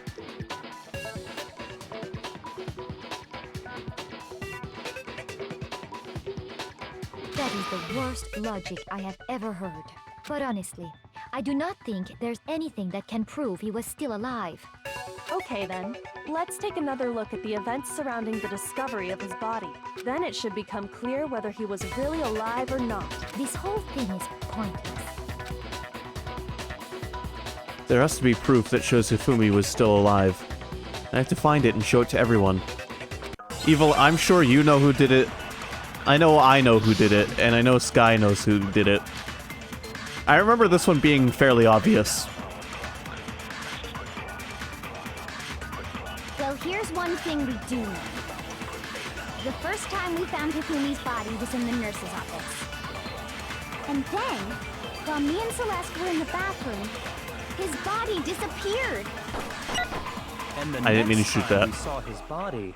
That is the worst logic I have ever heard. But honestly, I do not think there's anything that can prove he was still alive. Okay then, let's take another look at the events surrounding the discovery of his body. Then it should become clear whether he was really alive or not. This whole thing is pointless. There has to be proof that shows Hifumi was still alive. I have to find it and show it to everyone. Evil, I'm sure you know who did it. I know who did it, and I know Sky knows who did it. I remember this one being fairly obvious. Well, here's one thing we do know. The first time we found Hifumi's body was in the nurse's office. And then, while me and Celeste were in the bathroom, his body disappeared. And the I didn't mean to next shoot time that. we saw his body,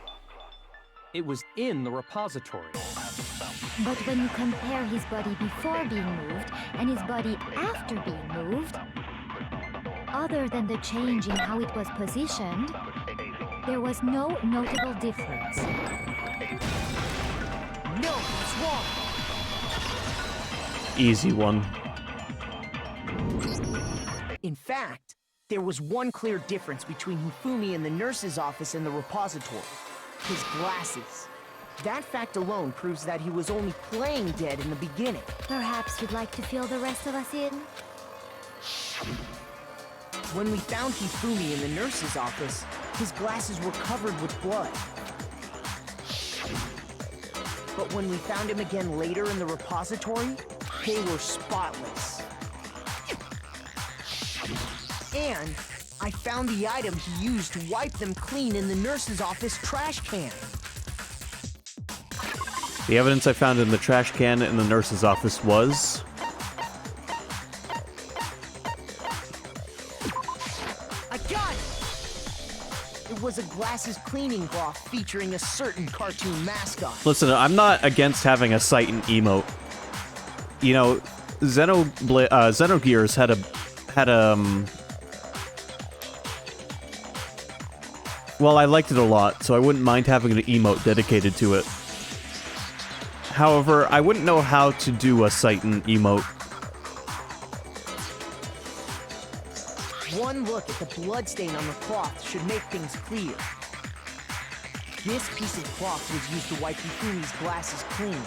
it was in the repository. But when you compare his body before being moved and his body after being moved, other than the change in how it was positioned, there was no notable difference. No, it's wrong. Easy one. In fact, there was one clear difference between Hifumi in the nurse's office and the repository. His glasses. That fact alone proves that he was only playing dead in the beginning. Perhaps you'd like to fill the rest of us in? When we found Hifumi in the nurse's office, his glasses were covered with blood. But when we found him again later in the repository, they were spotless. And I found the item he used to wipe them clean in the nurse's office trash can. The evidence I found in the trash can in the nurse's office was... I got it! It was a glasses cleaning cloth featuring a certain cartoon mascot. Listen, I'm not against having a sight and emote. You know, Xenogears had a well, I liked it a lot, so I wouldn't mind having an emote dedicated to it. However, I wouldn't know how to do a sight and emote. One look at the bloodstain on the cloth should make things clear. This piece of cloth was used to wipe Hifumi's glasses clean,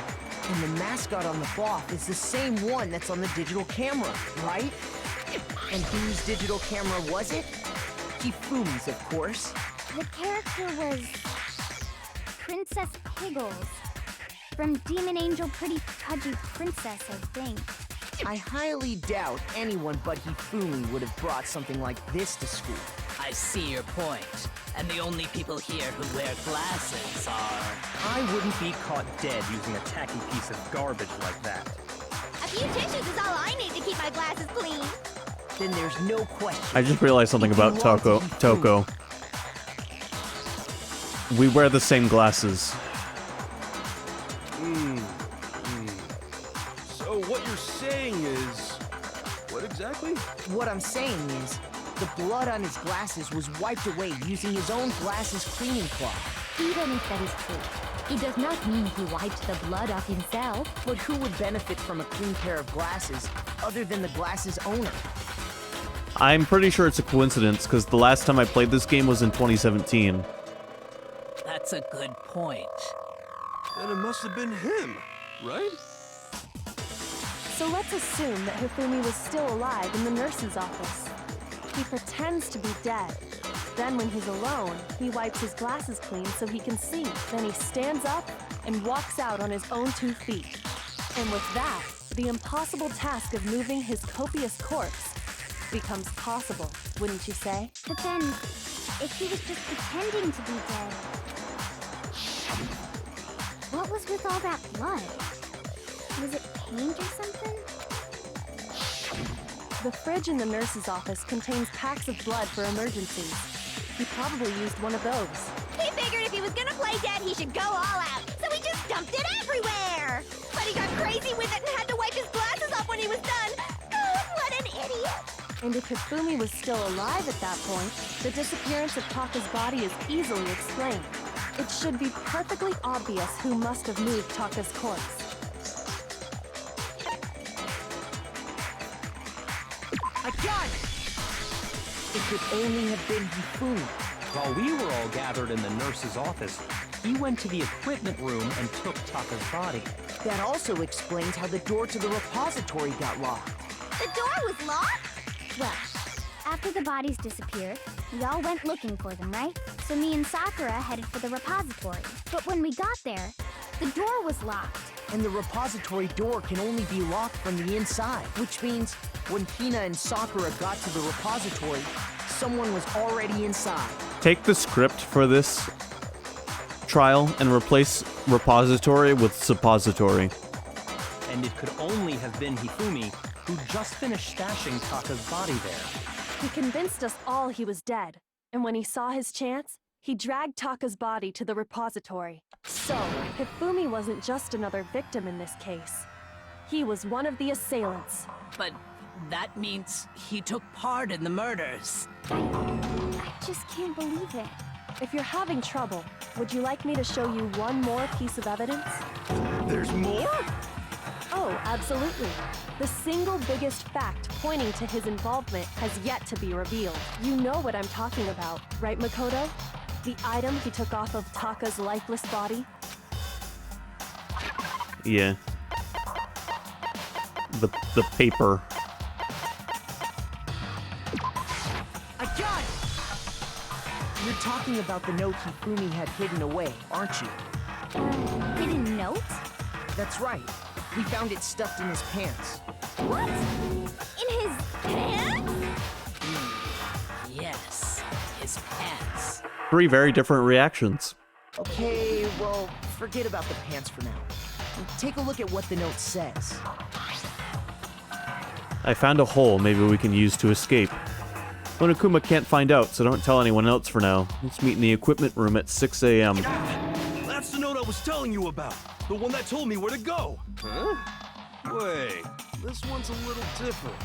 and the mascot on the cloth is the same one that's on the digital camera, right? And whose digital camera was it? Hifumi's, of course. The character was Princess Piggles from Demon Angel Pretty Pudgy Princess, I think. I highly doubt anyone but Hifumi would have brought something like this to school. I see your point. And the only people here who wear glasses are... I wouldn't be caught dead using a tacky piece of garbage like that. A few tissues is all I need to keep my glasses clean. Then there's no question. I just realized something about Toko. We wear the same glasses. So what you're saying is... What exactly? What I'm saying is, the blood on his glasses was wiped away using his own glasses cleaning cloth. Even if that is true, it does not mean he wiped the blood off himself. But who would benefit from a clean pair of glasses other than the glasses owner? I'm pretty sure it's a coincidence, because the last time I played this game was in 2017. That's a good point. Then it must have been him, right? So let's assume that Hifumi was still alive in the nurse's office. He pretends to be dead. Then when he's alone, he wipes his glasses clean so he can see. Then he stands up and walks out on his own 2 feet. And with that, the impossible task of moving his copious corpse becomes possible, wouldn't you say? But then, if he was just pretending to be dead, what was with all that blood? Was it paint or something? The fridge in the nurse's office contains packs of blood for emergencies. He probably used one of those. He figured if he was gonna play dead, he should go all out, so he just dumped it everywhere! But he got crazy with it and had to wipe his glasses off when he was done! Oh, what an idiot! And if Hifumi was still alive at that point, the disappearance of Taka's body is easily explained. It should be perfectly obvious who must have moved Taka's corpse. I got it! It could only have been Hifumi. While we were all gathered in the nurse's office, he went to the equipment room and took Taka's body. That also explains how the door to the repository got locked. The door was locked? Well, after the bodies disappeared, we all went looking for them, right? So me and Sakura headed for the repository. But when we got there, the door was locked. And the repository door can only be locked from the inside, which means when Hina and Sakura got to the repository, someone was already inside. Take the script for this trial and replace repository with suppository. And it could only have been Hifumi, who just finished stashing Taka's body there. He convinced us all he was dead, and when he saw his chance, he dragged Taka's body to the repository. So, Hifumi wasn't just another victim in this case. He was one of the assailants. But that means he took part in the murders. I just can't believe it. If you're having trouble, would you like me to show you one more piece of evidence? There's more? Oh, absolutely. The single biggest fact pointing to his involvement has yet to be revealed. You know what I'm talking about, right, Makoto? The item he took off of Taka's lifeless body? Yeah. The paper. I got it! You're talking about the note Hifumi had hidden away, aren't you? Hidden note? That's right. We found it stuffed in his pants. What? In his pants? Yes, his pants. 3 very different reactions. Okay, well, forget about the pants for now. Take a look at what the note says. I found a hole maybe we can use to escape. Monokuma can't find out, so don't tell anyone else for now. Let's meet in the equipment room at 6 a.m. That's the note I was telling you about. The one that told me where to go. Huh? Wait, this one's a little different.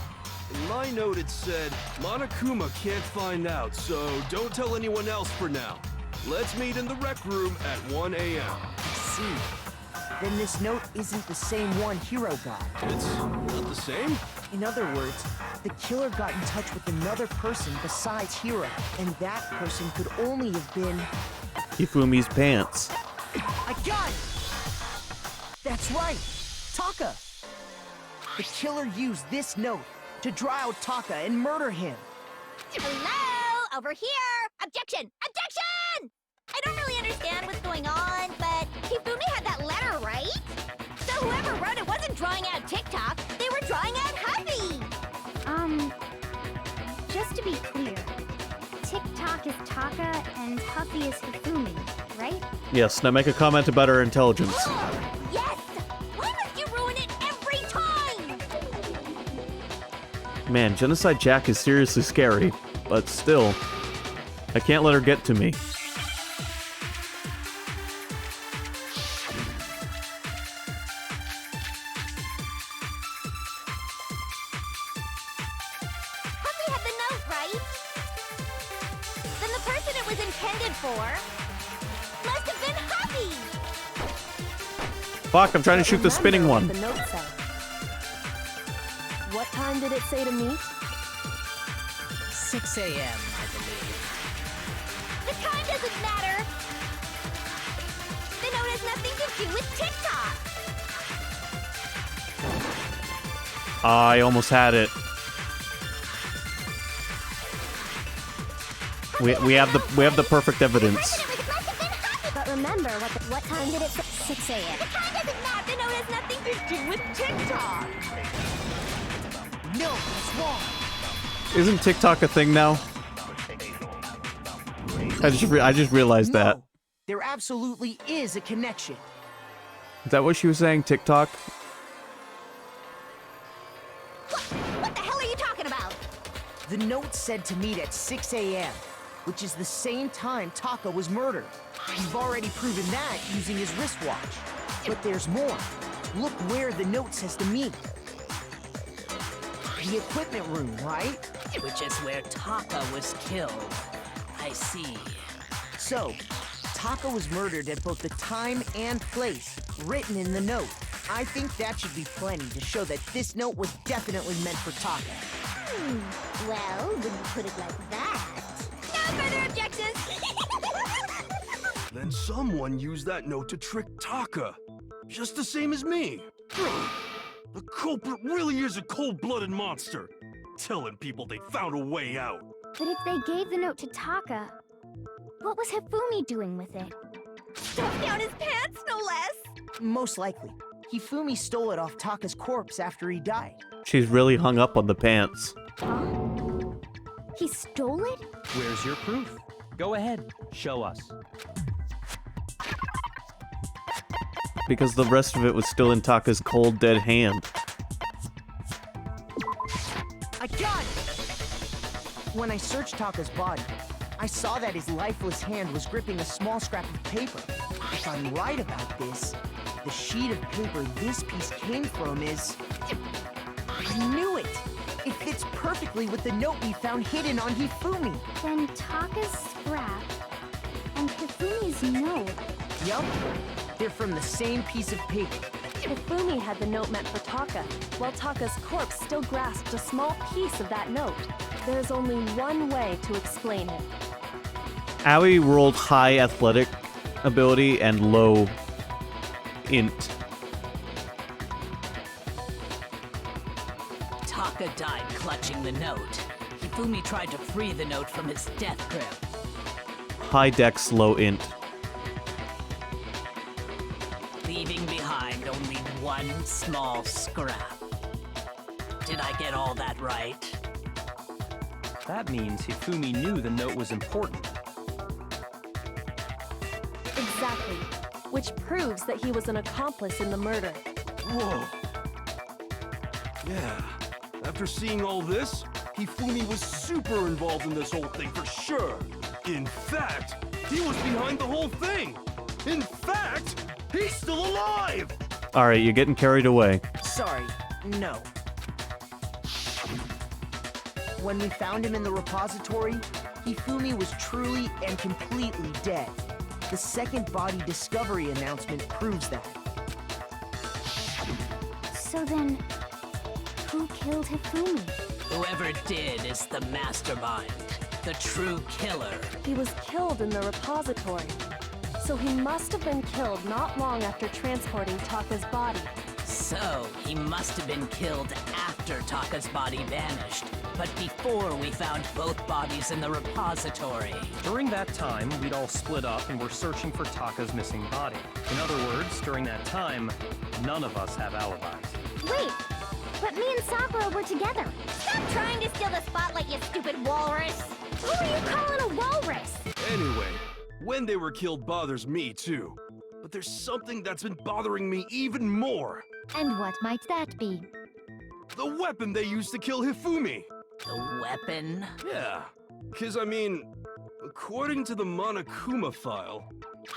In my note it said, Monokuma can't find out, so don't tell anyone else for now. Let's meet in the rec room at 1 a.m. I see. Then this note isn't the same one Hiro got. It's not the same? In other words, the killer got in touch with another person besides Hiro, and that person could only have been... Hifumi's pants. I got it! That's right! Taka! The killer used this note to draw out Taka and murder him. Hello? Over here! Objection! Objection! I don't really understand what's going on, but Hifumi had that letter, right? So whoever wrote it wasn't drawing out TikTok, they were drawing out Huffy! Just to be clear, TikTok is Taka and Huffy is Hifumi, right? Yes, now make a comment about her intelligence. Yes! Why must you ruin it every time? Man, Genocide Jack is seriously scary, but still, I can't let her get to me. Huffy had the note, right? Then the person it was intended for must have been Huffy! Fuck, I'm trying to shoot the spinning Remember one. what the note said. What time did it say to meet? 6 a.m., I believe. The time doesn't matter! The note has nothing to do with TikTok! I almost had it. We have the perfect evidence. But remember, what time did it say? 6 a.m. The time doesn't matter! The note has nothing to do with TikTok! No, that's wrong. Isn't TikTok a thing now? I just realized that. No, there absolutely is a connection. Is that what she was saying? TikTok? What the hell are you talking about? The note said to meet at 6 a.m., which is the same time Taka was murdered. We've already proven that using his wristwatch. But there's more. Look where the note says to meet. The equipment room, right? Which is where Taka was killed. I see. So, Taka was murdered at both the time and place written in the note. I think that should be plenty to show that this note was definitely meant for Taka. Well, when you put it like that. No further objections! Then someone used that note to trick Taka. Just the same as me. The culprit really is a cold-blooded monster. Telling people they found a way out. But if they gave the note to Taka, what was Hifumi doing with it? Stuffed down his pants, no less! Most likely. Hifumi stole it off Taka's corpse after he died. She's really hung up on the pants. Huh? He stole it? Where's your proof? Go ahead, show us. Because the rest of it was still in Taka's cold, dead hand. I got it! When I searched Taka's body, I saw that his lifeless hand was gripping a small scrap of paper. If I'm right about this, the sheet of paper this piece came from is... I knew it! It fits perfectly with the note we found hidden on Hifumi. Then Taka's scrap and Hifumi's note. Yup, they're from the same piece of paper. Hifumi had the note meant for Taka, while Taka's corpse still grasped a small piece of that note. There's only one way to explain it. Aoi rolled high athletic ability and low int. Taka died clutching the note. Hifumi tried to free the note from his death grip. High dex, low int. Leaving behind only one small scrap. Did I get all that right? That means Hifumi knew the note was important. Exactly. Which proves that he was an accomplice in the murder. Whoa. Yeah. After seeing all this, Hifumi was super involved in this whole thing for sure. In fact, he was behind the whole thing. In fact, he's still alive! Alright, you're getting carried away. Sorry, no. When we found him in the repository, Hifumi was truly and completely dead. The second body discovery announcement proves that. So then, who killed Hifumi? Whoever did is the mastermind, the true killer. He was killed in the repository. So he must have been killed not long after transporting Taka's body. So, he must have been killed after Taka's body vanished, but before we found both bodies in the repository. During that time, we'd all split up and were searching for Taka's missing body. In other words, during that time, none of us have alibis. Wait, but me and Sakura were together. Stop trying to steal the spotlight, you stupid walrus! Who are you calling a walrus? Anyway, when they were killed bothers me too. But there's something that's been bothering me even more. And what might that be? The weapon they used to kill Hifumi. The weapon? Yeah, because I mean, according to the Monokuma file,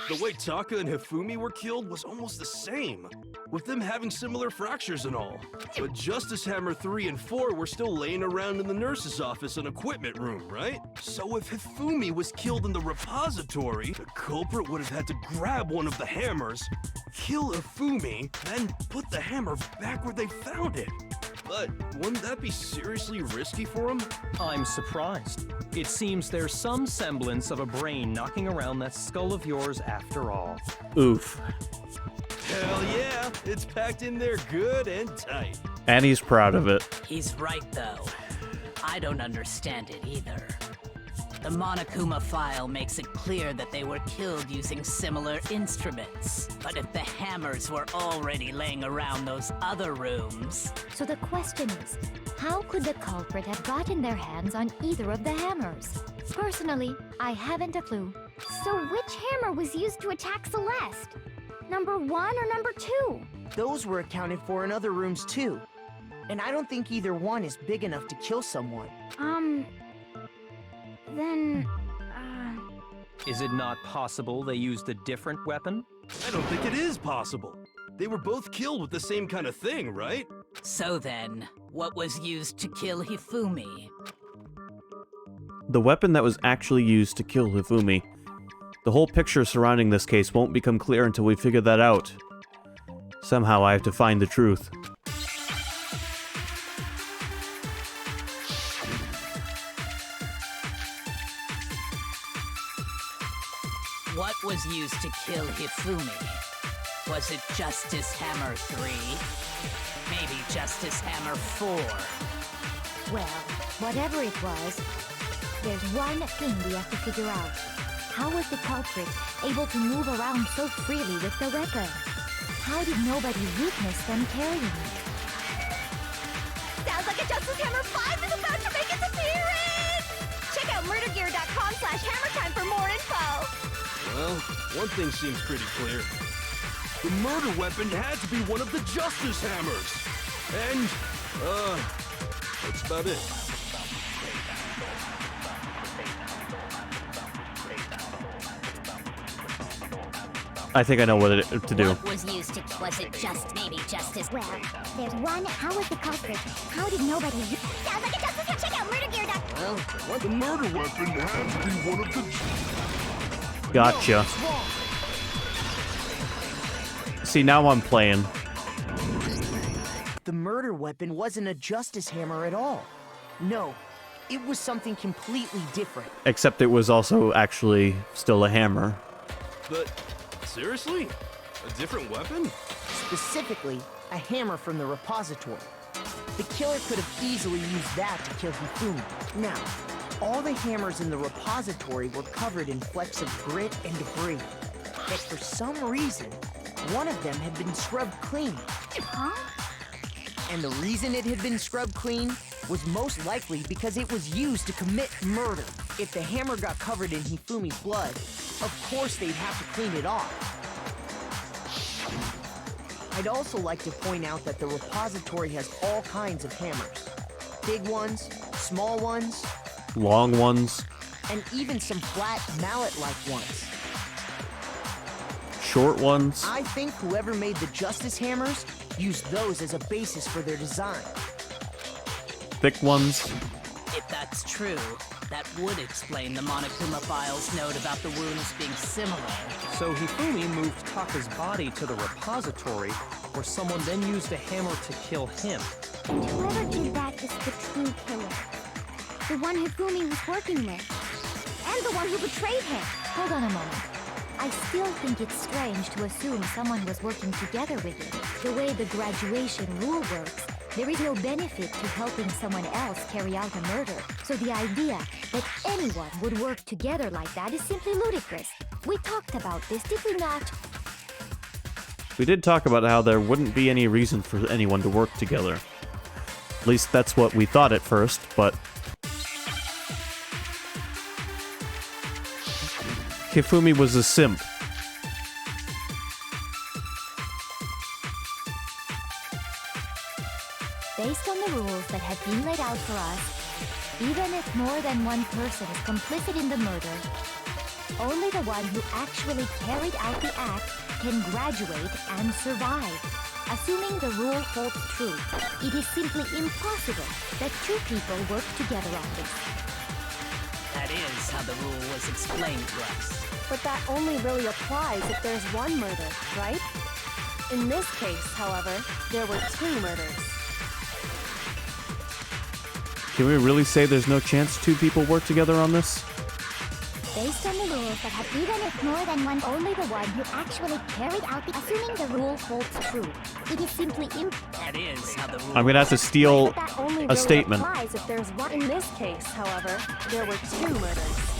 the way Taka and Hifumi were killed was almost the same, with them having similar fractures and all. But Justice Hammer 3 and 4 were still laying around in the nurse's office and equipment room, right? So if Hifumi was killed in the repository, the culprit would have had to grab one of the hammers, kill Hifumi, then put the hammer back where they found it. But wouldn't that be seriously risky for him? I'm surprised. It seems there's some semblance of a brain knocking around that skull of yours after all. Oof. Hell yeah, it's packed in there good and tight. And he's proud of it. He's right, though. I don't understand it either. The Monokuma file makes it clear that they were killed using similar instruments. But if the hammers were already laying around those other rooms... So the question is, how could the culprit have gotten their hands on either of the hammers? Personally, I haven't a clue. So which hammer was used to attack Celeste? Number 1 or number 2? Those were accounted for in other rooms too. And I don't think either one is big enough to kill someone. Then, Is it not possible they used a different weapon? I don't think it is possible. They were both killed with the same kind of thing, right? So then, what was used to kill Hifumi? The weapon that was actually used to kill Hifumi. The whole picture surrounding this case won't become clear until we figure that out. Somehow I have to find the truth. What was used to kill Hifumi? Was it Justice Hammer 3? Maybe Justice Hammer 4? Well, whatever it was, there's one thing we have to figure out. How was the culprit able to move around so freely with the weapon? How did nobody witness them carrying it? sounds like a Justice Hammer 5 is about to make its appearance! Check out murdergear.com/hammertime for more info! Well, one thing seems pretty clear. The murder weapon had to be one of the Justice Hammers. And, that's about it. I think I know what to do. What was used to... Was it just maybe Justice... Well, there's one... How was the culprit? How did nobody... Sounds like a Justice Hammer! Check out murdergear.com! Well, what? The murder weapon had to be one of the... Gotcha. See, now I'm playing. The murder weapon wasn't a Justice Hammer at all. No, it was something completely different. Except it was also actually still a hammer. But, seriously? A different weapon? Specifically, a hammer from the repository. The killer could have easily used that to kill Hifumi. Now, all the hammers in the repository were covered in flecks of grit and debris. But for some reason, one of them had been scrubbed clean. Huh? And the reason it had been scrubbed clean was most likely because it was used to commit murder. If the hammer got covered in Hifumi's blood, of course they'd have to clean it off. I'd also like to point out that the repository has all kinds of hammers. Big ones, small ones, Long ones, and even some flat mallet-like ones. short ones. I think whoever made the Justice Hammers used those as a basis for their design. Thick ones. If that's true, that would explain the Monokuma file's note about the wounds being similar. So Hifumi moved Taka's body to the repository, where someone then used a hammer to kill him. And whoever did that is the true killer. The one Hifumi was working with. And the one who betrayed him. Hold on a moment. I still think it's strange to assume someone was working together with him. The way the graduation rule works, there is no benefit to helping someone else carry out a murder. So the idea that anyone would work together like that is simply ludicrous. We talked about this, did we not? We did talk about how there wouldn't be any reason for anyone to work together. At least that's what we thought at first, but... Hifumi was a simp. Based on the rules that have been laid out for us, even if more than one person is complicit in the murder, only the one who actually carried out the act can graduate and survive. Assuming the rule holds true, it is simply impossible that two people work together on this. That is how the rule was explained to us. But that only really applies if there's one murder, right? In this case, however, there were two murders. Can we really say there's no chance two people work together on this? Based on the rules that have even if more than one, only the one who actually carried out the... Assuming the rule holds true, it is simply That is how the rule I'm gonna have to steal But that only a really statement. applies if there's one. In this case, however, there were two murders.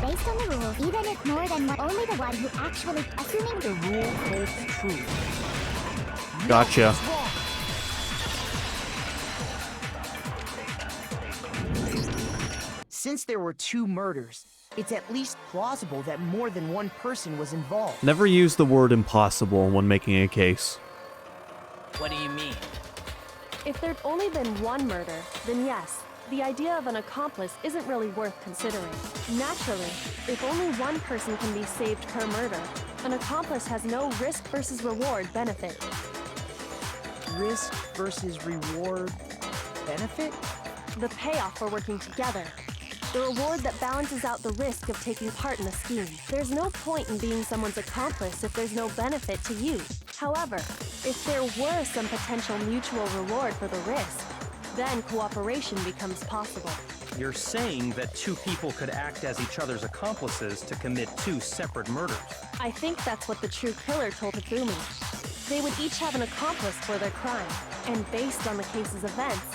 based on the rule, even if more than one, only the one who actually... Assuming the Rule holds true. Gotcha. Since there were two murders, it's at least plausible that more than one person was involved. Never use the word impossible when making a case. What do you mean? If there'd only been one murder, then yes, the idea of an accomplice isn't really worth considering. Naturally, if only one person can be saved per murder, an accomplice has no risk versus reward benefit. Risk versus reward benefit? The payoff for working together. The reward that balances out the risk of taking part in the scheme. There's no point in being someone's accomplice if there's no benefit to you. However, if there were some potential mutual reward for the risk, then cooperation becomes possible. You're saying that two people could act as each other's accomplices to commit two separate murders. I think that's what the true killer told Hifumi. They would each have an accomplice for their crime, and based on the case's events,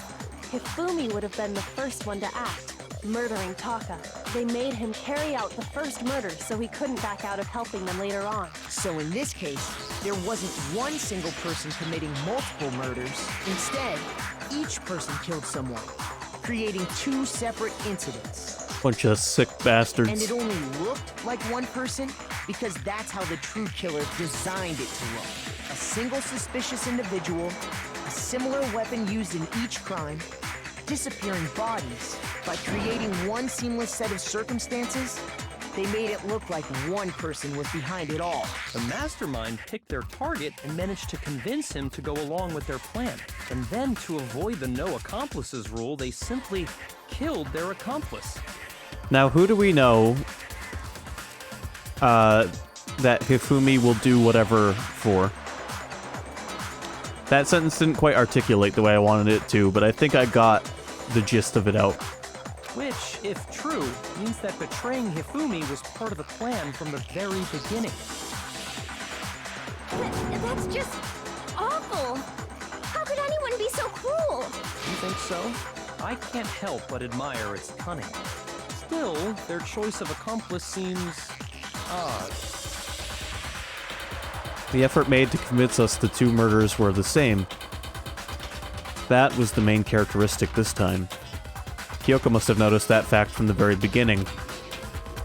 Hifumi would have been the first one to act, murdering Taka. They made him carry out the first murder so he couldn't back out of helping them later on. So in this case, there wasn't one single person committing multiple murders. Instead, each person killed someone, creating two separate incidents. Bunch of sick bastards. And it only looked like one person because that's how the true killer designed it to look. A single suspicious individual, a similar weapon used in each crime, disappearing bodies. By creating one seamless set of circumstances, they made it look like one person was behind it all. The mastermind picked their target and managed to convince him to go along with their plan. And then, to avoid the no accomplices rule, they simply killed their accomplice. Now, who do we know that Hifumi will do whatever for? That sentence didn't quite articulate the way I wanted it to, but I think I got the gist of it out. Which, if true, means that betraying Hifumi was part of the plan from the very beginning. That's just awful. How could anyone be so cruel? You think so? I can't help but admire its cunning. Still, their choice of accomplice seems odd. The effort made to convince us the two murders were the same. That was the main characteristic this time. Kyoko must have noticed that fact from the very beginning,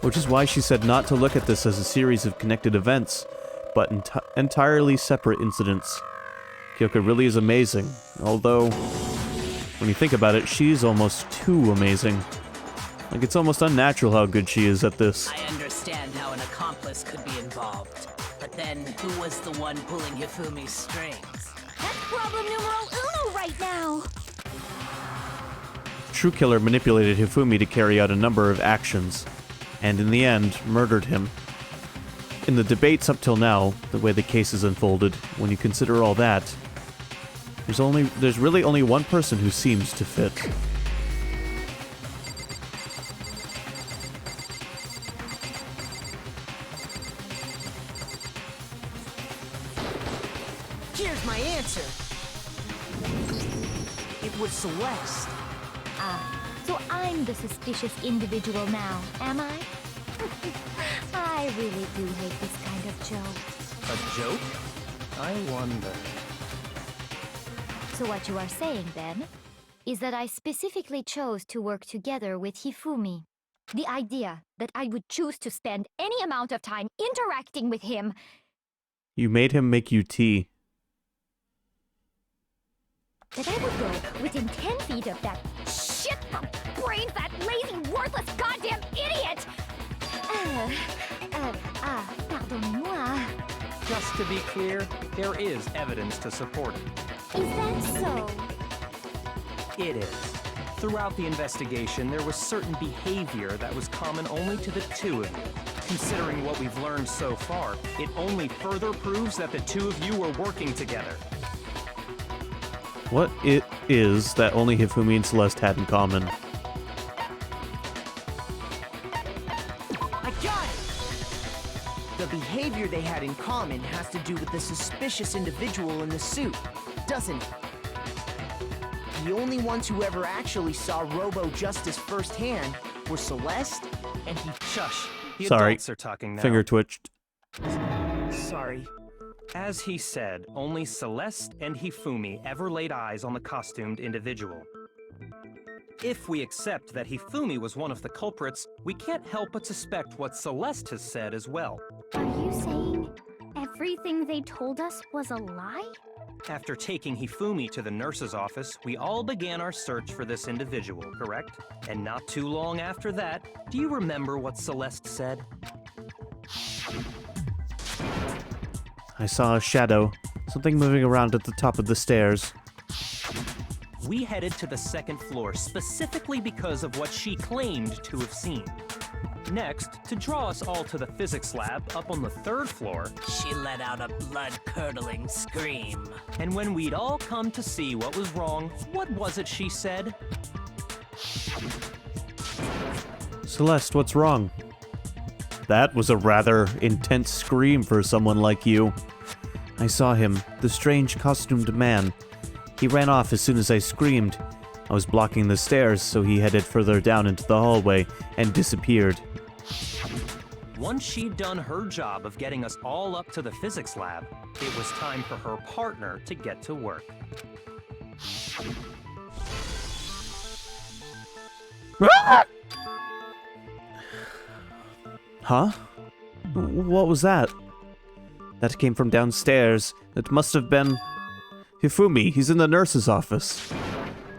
which is why she said not to look at this as a series of connected events, but entirely separate incidents. Kyoko really is amazing, although, when you think about it, she's almost too amazing. Like, it's almost unnatural how good she is at this. I understand how an accomplice could be involved. But then, who was the one pulling Hifumi's strings? That's problem numero uno right now. True Killer manipulated Hifumi to carry out a number of actions, and in the end, murdered him. In the debates up till now, the way the case has unfolded, when you consider all that, there's really only one person who seems to fit. Here's my answer. It was Celeste. So I'm the suspicious individual now, am I? I really do hate this kind of joke. A joke? I wonder. So what you are saying, then, is that I specifically chose to work together with Hifumi. The idea that I would choose to spend any amount of time interacting with him. You made him make you tea. That I would go within 10 feet of that shit from brains, that lazy, worthless, goddamn idiot! Pardonnez-moi. Just to be clear, there is evidence to support it. Is that so? It is. Throughout the investigation, there was certain behavior that was common only to the two of you. Considering what we've learned so far, it only further proves that the two of you were working together. What it is that only Hifumi and Celeste had in common. I got it! The behavior they had in common has to do with the suspicious individual in the suit, doesn't it? The only ones who ever actually saw Robo Justice firsthand were Celeste and he... Shush. The Sorry. adults are talking now. Finger twitched. Sorry. As he said, only Celeste and Hifumi ever laid eyes on the costumed individual. If we accept that Hifumi was one of the culprits, we can't help but suspect what Celeste has said as well. Are you saying everything they told us was a lie? After taking Hifumi to the nurse's office, we all began our search for this individual, correct? And not too long after that, do you remember what Celeste said? I saw a shadow. Something moving around at the top of the stairs. We headed to the second floor specifically because of what she claimed to have seen. Next, to draw us all to the physics lab up on the third floor, She let out a blood-curdling scream. and when we'd all come to see what was wrong, what was it she said? Celeste, what's wrong? That was a rather intense scream for someone like you. I saw him, the strange costumed man. He ran off as soon as I screamed. I was blocking the stairs, so he headed further down into the hallway and disappeared. Once she'd done her job of getting us all up to the physics lab, it was time for her partner to get to work. Huh? What was that? That came from downstairs. It must have been... Hifumi, he's in the nurse's office.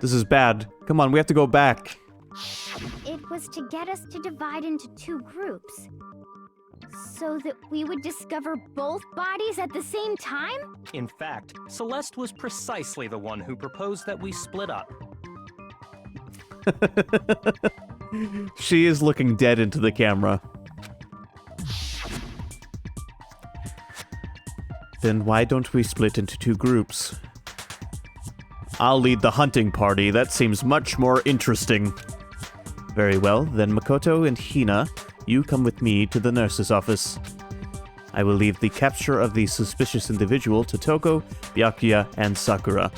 This is bad. Come on, we have to go back. It was to get us to divide into two groups. So that we would discover both bodies at the same time? In fact, Celeste was precisely the one who proposed that we split up. She is looking dead into the camera. Then why don't we split into two groups? I'll lead the hunting party. That seems much more interesting. Very well, then Makoto and Hina, you come with me to the nurse's office. I will leave the capture of the suspicious individual to Toko, Byakuya, and Sakura.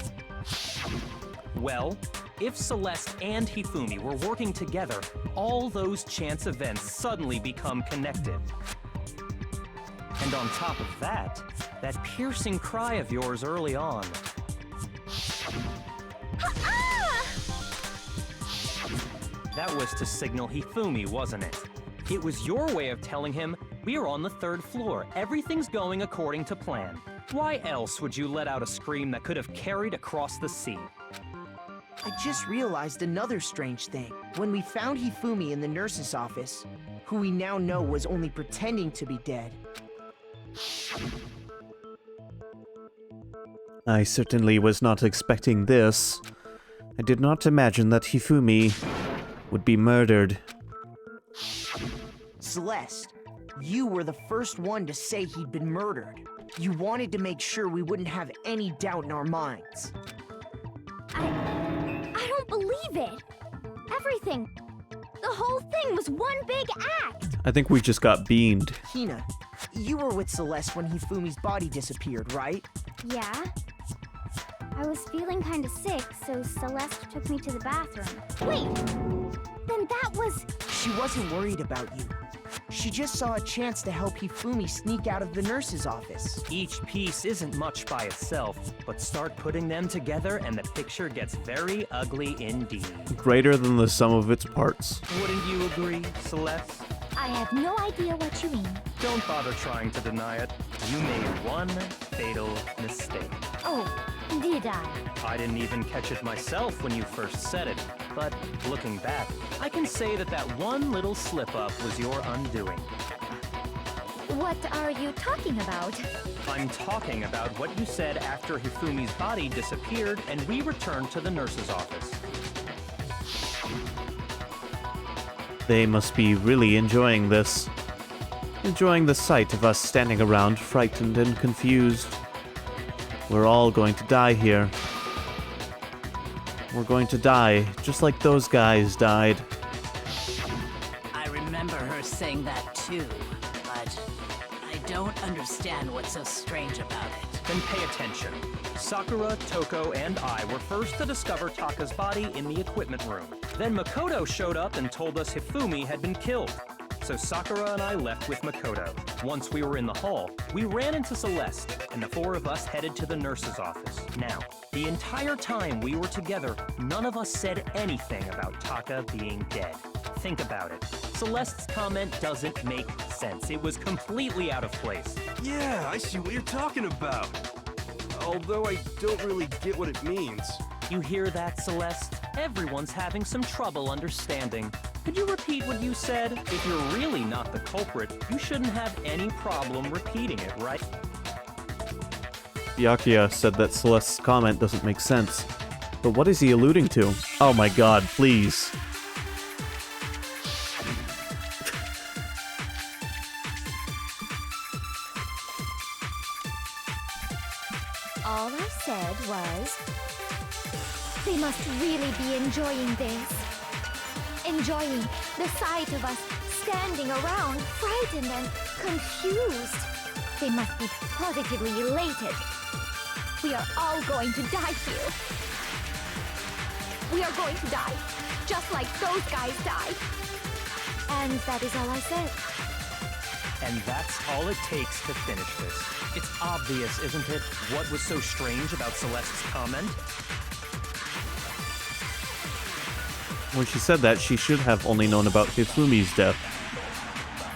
Well, if Celeste and Hifumi were working together, all those chance events suddenly become connected. And on top of that, that piercing cry of yours early on. That was to signal Hifumi, wasn't it? It was your way of telling him, we're on the third floor, everything's going according to plan. Why else would you let out a scream that could have carried across the sea? I just realized another strange thing. When we found Hifumi in the nurse's office, who we now know was only pretending to be dead, I certainly was not expecting this. I did not imagine that Hifumi would be murdered. Celeste, you were the first one to say he'd been murdered. You wanted to make sure we wouldn't have any doubt in our minds. I don't believe it. Everything. The whole thing was one big act. I think we just got beamed. Hina, you were with Celeste when Hifumi's body disappeared, right? Yeah. I was feeling kind of sick, so Celeste took me to the bathroom. Wait! Then that was... She wasn't worried about you. She just saw a chance to help Hifumi sneak out of the nurse's office. Each piece isn't much by itself, but start putting them together and the picture gets very ugly indeed. Greater than the sum of its parts. Wouldn't you agree, Celeste? I have no idea what you mean. Don't bother trying to deny it. You made one fatal mistake. Oh, did I? I didn't even catch it myself when you first said it, but looking back, I can say that that one little slip-up was your undoing. What are you talking about? I'm talking about what you said after Hifumi's body disappeared and we returned to the nurse's office. They must be really enjoying this. Enjoying the sight of us standing around, frightened and confused. We're all going to die here. We're going to die, just like those guys died. I remember her saying that too, but I don't understand what's so strange about it. Then pay attention. Sakura, Toko, and I were first to discover Taka's body in the equipment room. Then Makoto showed up and told us Hifumi had been killed. So Sakura and I left with Makoto. Once we were in the hall, we ran into Celeste, and the four of us headed to the nurse's office. Now, The entire time we were together, none of us said anything about Taka being dead. Think about it. Celeste's comment doesn't make sense. It was completely out of place. Yeah, I see what you're talking about. Although I don't really get what it means. You hear that, Celeste? Everyone's having some trouble understanding. Could you repeat what you said? If you're really not the culprit, you shouldn't have any problem repeating it, right? Byakuya said that Celeste's comment doesn't make sense. But what is he alluding to? Oh my god, please. All I said was, they must really be enjoying this. Enjoying the sight of us standing around, frightened and confused. They must be positively elated. We are all going to die here. We are going to die, just like those guys died. And that is all I said. And that's all it takes to finish this. It's obvious, isn't it, what was so strange about Celeste's comment? When she said that, she should have only known about Hifumi's death.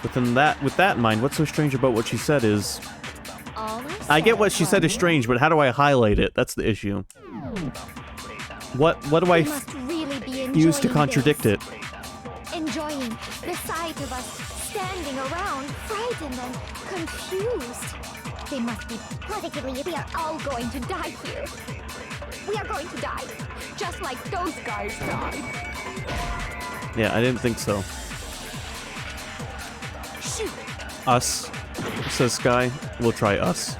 But then with that in mind, what's so strange about what she said is... I get what she said is strange, but how do I highlight it? That's the issue. What do I use to contradict it? Enjoying the sight of us standing around, frightened and confused. They must be positively. We are all going to die here. We are going to die, just like those guys died. Yeah, I didn't think so. Shoot. Us, says Sky. We'll try us.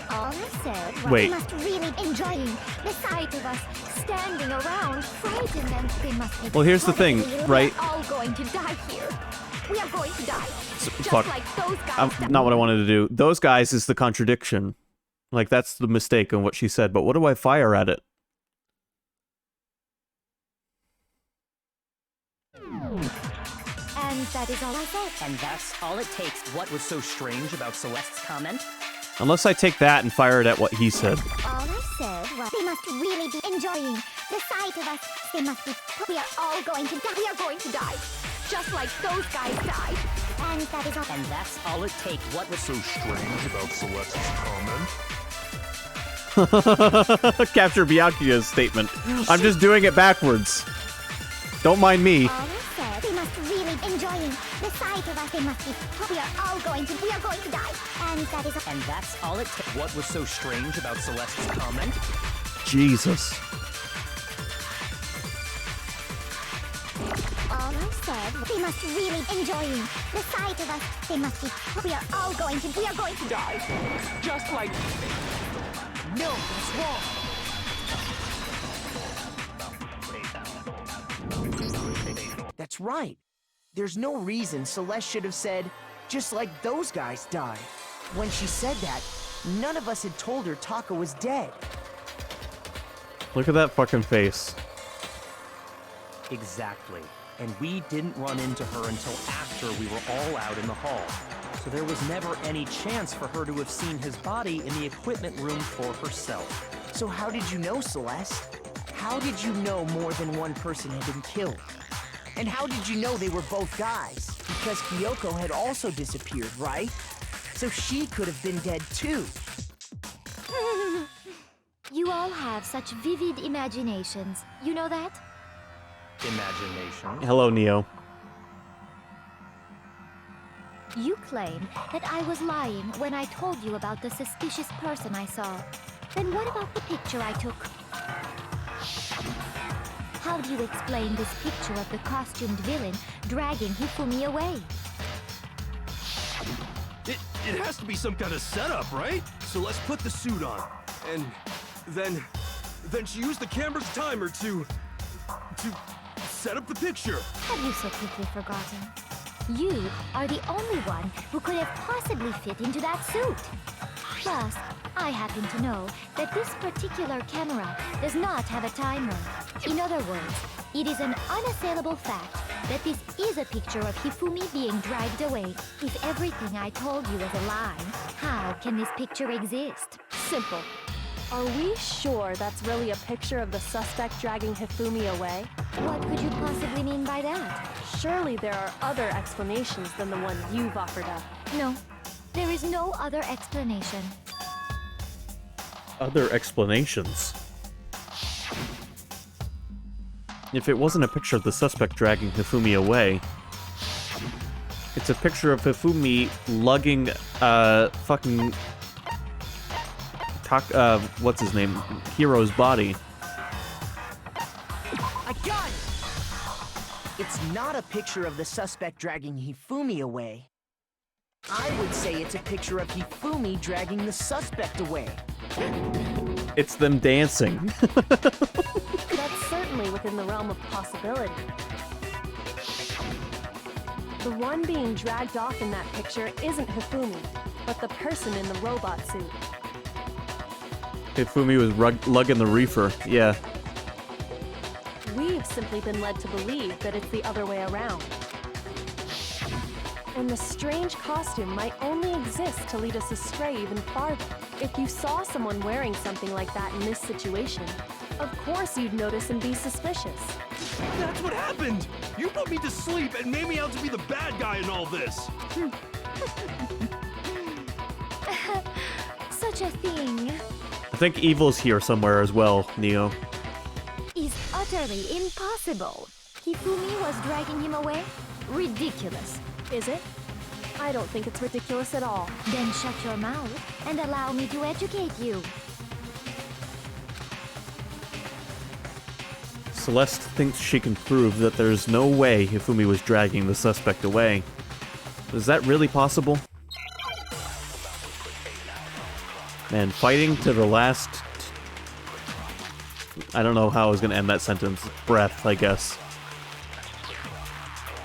All I said was Wait. they must really enjoying the sight of us standing around, frightened, and they must be. Well, here's the thing, right? We are all going to die here. We are going to die, just Fuck. like those guys died. Not what I wanted to do. Those guys is the contradiction. Like, that's the mistake on what she said. But what do I fire at it? And that is all I said. And that's all it takes. What was so strange about Celeste's comment? Unless I take that and fire it at what he said. All I said was they must really be enjoying the sight of us. They must be. We are all going to die. We are going to die, just like those guys died. And that is all. And that's all it takes. What was so Strange about Celeste's comment? Capture Byakuya's statement. I'm just doing it backwards. Don't mind me. All I said they must really enjoying the sight of us. They must be. We are all going to. We are going to die. And that is all. And that's all it takes. What was so strange about Celeste's comment? Jesus. All I said was they must really enjoying the sight of us. They must be. We are all going to. We are going to die. Just like... No, that's wrong. That's right. There's no reason Celeste should have said, just like those guys died. When she said that, none of us had told her Taka was dead. Look at that fucking face. Exactly. And we didn't run into her until after we were all out in the hall. So there was never any chance for her to have seen his body in the equipment room for herself. So how did you know, Celeste? How did you know more than one person had been killed? And how did you know they were both guys? Because Kyoko had also disappeared, right? So she could have been dead too. You all have such vivid imaginations. You know that? Imagination. Hello, Neo. You claim that I was lying when I told you about the suspicious person I saw. Then what about the picture I took? How do you explain this picture of the costumed villain dragging Hifumi away? It has to be some kind of setup, right? So let's put the suit on. And then she used the camera's timer to set up the picture. Have you so quickly forgotten? You are the only one who could have possibly fit into that suit. Plus, I happen to know that this particular camera does not have a timer. In other words, it is an unassailable fact that this is a picture of Hifumi being dragged away. If everything I told you is a lie, how can this picture exist? Simple. Are we sure that's really a picture of the suspect dragging Hifumi away? What could you possibly mean by that? Surely there are other explanations than the one you've offered up. No, there is no other explanation. Other explanations? If it wasn't a picture of the suspect dragging Hifumi away, it's a picture of Hifumi lugging, fucking... what's his name? Hiro's body. I got it! It's not a picture of the suspect dragging Hifumi away. I would say it's a picture of Hifumi dragging the suspect away. It's them dancing. That's certainly within the realm of possibility. The one being dragged off in that picture isn't Hifumi, but the person in the robot suit. Hifumi was lugging the reefer, yeah. We've simply been led to believe that it's the other way around. And the strange costume might only exist to lead us astray even farther. If you saw someone wearing something like that in this situation, of course you'd notice and be suspicious. That's what happened! You put me to sleep and made me out to be the bad guy in all this! Such a thing I think Evil's here somewhere as well, Neo. is utterly impossible. Hifumi was dragging him away? Ridiculous. Is it? I don't think it's ridiculous at all. Then shut your mouth and allow me to educate you. Celeste thinks she can prove that there's no way Hifumi was dragging the suspect away. Is that really possible? Man, fighting to the last... I don't know how I was gonna end that sentence. Breath, I guess.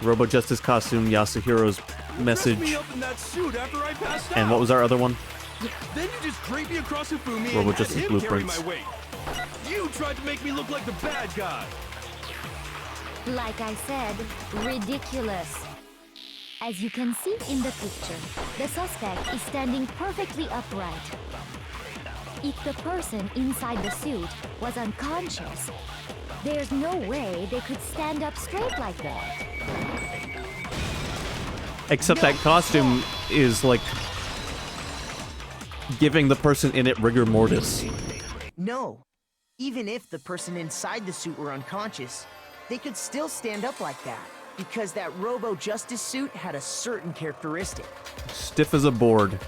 Robo Justice costume, Yasuhiro's message. Me up in that suit after I passed out. And what was our other one? Then you just drape me across Hifumi Robo and had Justice him Blueprints. carry my weight. You tried to make me look like the bad guy. Like I said, ridiculous. As you can see in the picture, the suspect is standing perfectly upright. If the person inside the suit was unconscious, there's no way they could stand up straight like that. Except that costume is, like, giving the person in it rigor mortis. No. Even if the person inside the suit were unconscious, they could still stand up like that, because that Robo Justice suit had a certain characteristic. Stiff as a board.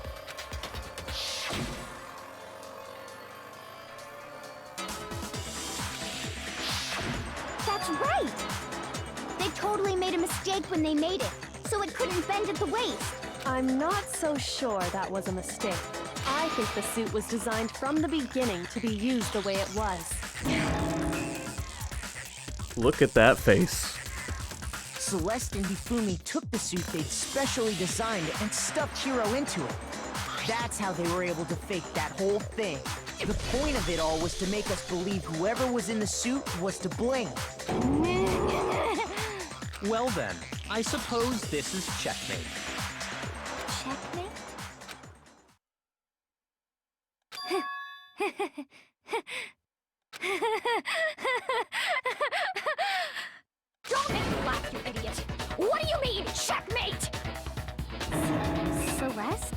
That's right! They totally made a mistake when they made it, so it couldn't bend at the waist. I'm not so sure that was a mistake. I think the suit was designed from the beginning to be used the way it was. Look at that face. Celeste and Hifumi took the suit they'd specially designed and stuffed Hiro into it. That's how they were able to fake that whole thing. The point of it all was to make us believe whoever was in the suit was to blame. Well then, I suppose this is checkmate. Checkmate? Don't make me laugh, you idiot! What do you mean, checkmate? Celeste?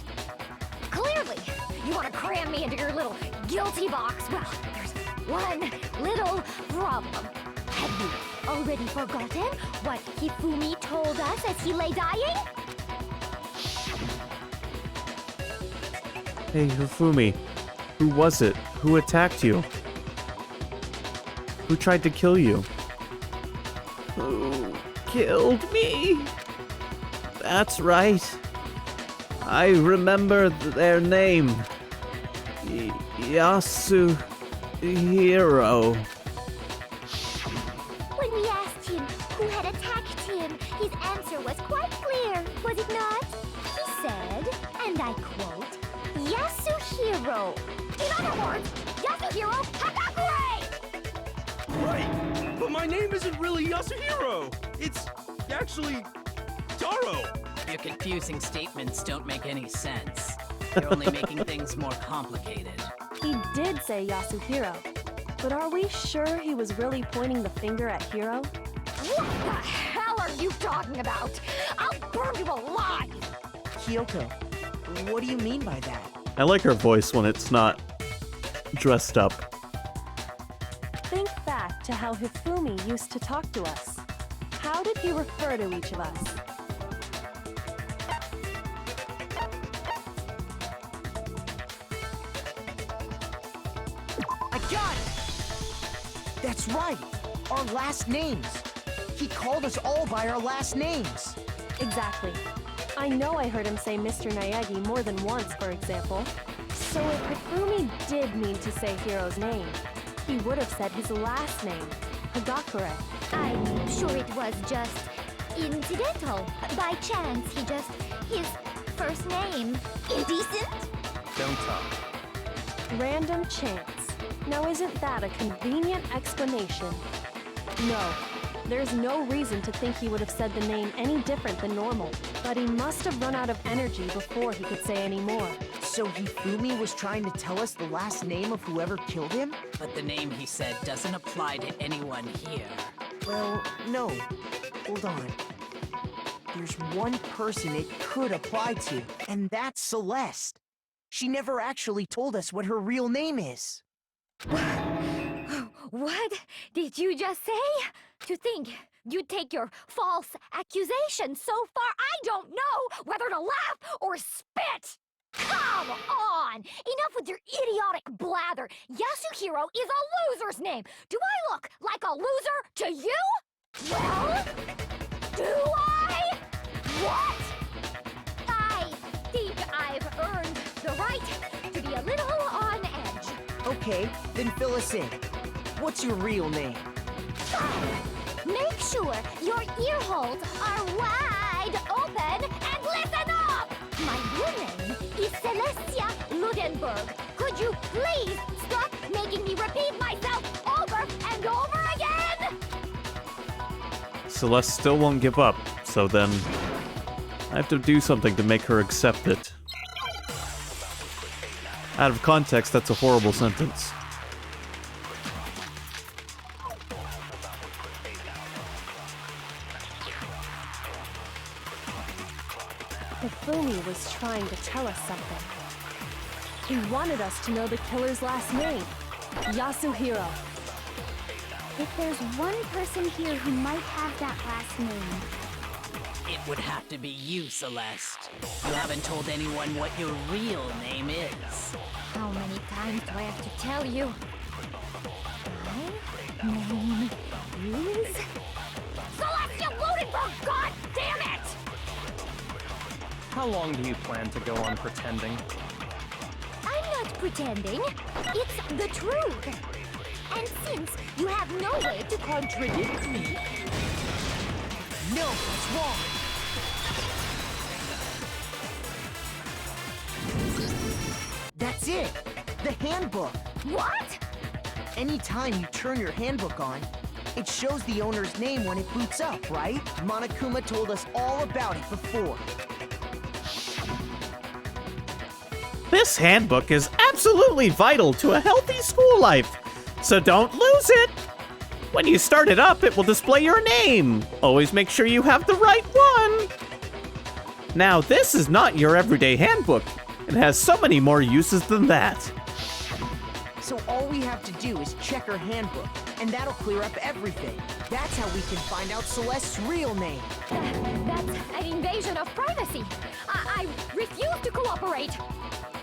Clearly, you want to cram me into your little guilty box. Well, there's one little problem. Have you already forgotten what Hifumi told us as he lay dying? Hey, Hifumi. Who was it? Who attacked you? Who tried to kill you? Who killed me? That's right. I remember their name. Yasuhiro. When we asked him who had attacked him, his answer was quite clear, was it not? He said, and I quote, Yasuhiro. In other words, Yasuhiro Hakakure! Right, but my name isn't really Yasuhiro. It's actually Taro. Your confusing statements don't make any sense. You're only making things more complicated. He did say Yasuhiro, but are we sure he was really pointing the finger at Hiro? What the hell are you talking about? I'll burn you alive! Kyoko, what do you mean by that? I like her voice when it's not dressed up. Think back to how Hifumi used to talk to us. How did he refer to each of us? I got it! That's right! Our last names! He called us all by our last names! Exactly. I know I heard him say Mr. Naegi more than once, for example. So if Hifumi did mean to say Hiro's name, he would have said his last name, Hagakure. I'm sure it was just incidental. By chance, his first name. Indecent? Don't talk. Random chance. Now isn't that a convenient explanation? No. There's no reason to think he would have said the name any different than normal. But he must have run out of energy before he could say any more. So Hifumi was trying to tell us the last name of whoever killed him? But the name he said doesn't apply to anyone here. Well, no. Hold on. There's one person it could apply to, and that's Celeste. She never actually told us what her real name is. What did you just say? To think you'd take your false accusation so far, I don't know whether to laugh or spit! Come on! Enough with your idiotic blather! Yasuhiro is a loser's name! Do I look like a loser to you? Well, do I? What? I think I've earned the right to be a little on edge. Okay, then fill us in. What's your real name? Make sure your ear holes are wide open and listen up! My real name is Celestia Ludenberg. Could you please stop making me repeat myself over and over again? Celeste still won't give up, so then I have to do something to make her accept it. Out of context, that's a horrible sentence. Hifumi was trying to tell us something. He wanted us to know the killer's last name, Yasuhiro. If there's one person here who might have that last name, It would have to be you, Celeste. You haven't told anyone what your real name is. how many times do I have to tell you? My name is Celestia Ludenberg! God damn it! How long do you plan to go on pretending? I'm not pretending. It's the truth. And since you have no way to contradict me, No, it's wrong! That's it! The handbook! what? Anytime you turn your handbook on, it shows the owner's name when it boots up, right? Monokuma told us all about it before. This handbook is absolutely vital to a healthy school life, so don't lose it! When you start it up, it will display your name. Always make sure you have the right one. Now, this is not your everyday handbook. It has so many more uses than that. So all we have to do is check her handbook, and that'll clear up everything. That's how we can find out Celeste's real name. That's an invasion of privacy. I refuse to cooperate.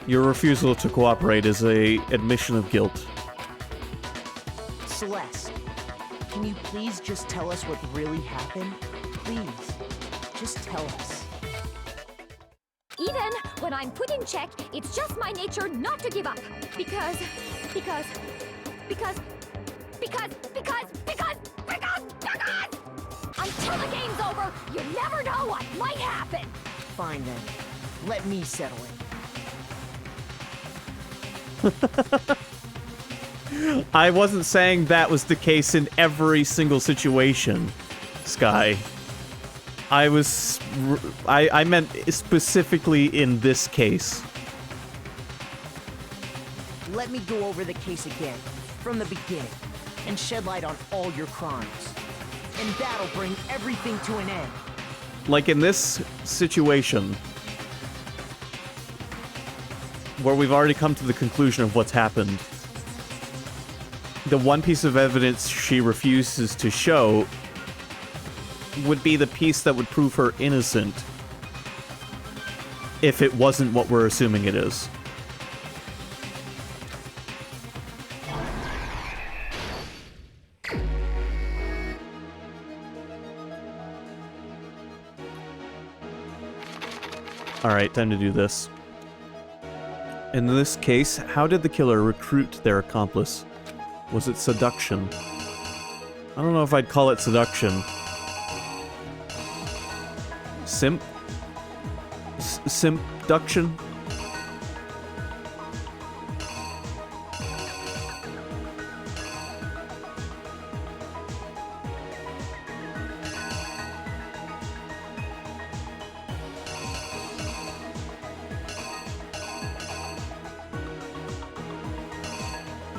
Your refusal to cooperate is a admission of guilt. Celeste, can you please just tell us what really happened? Please, just tell us. Even when I'm put in check, it's just my nature not to give up. Because... Until the game's over, you never know what might happen. Fine then. Let me settle it. I wasn't saying that was the case in every single situation, Sky. I meant specifically in this case. let me go over the case again, from the beginning, and shed light on all your crimes. And that'll bring everything to an end. Like in this situation, where we've already come to the conclusion of what's happened, the one piece of evidence she refuses to show would be the piece that would prove her innocent if it wasn't what we're assuming it is. Alright, time to do this. In this case, how did the killer recruit their accomplice? Was it seduction? I don't know if I'd call it seduction. Simpduction?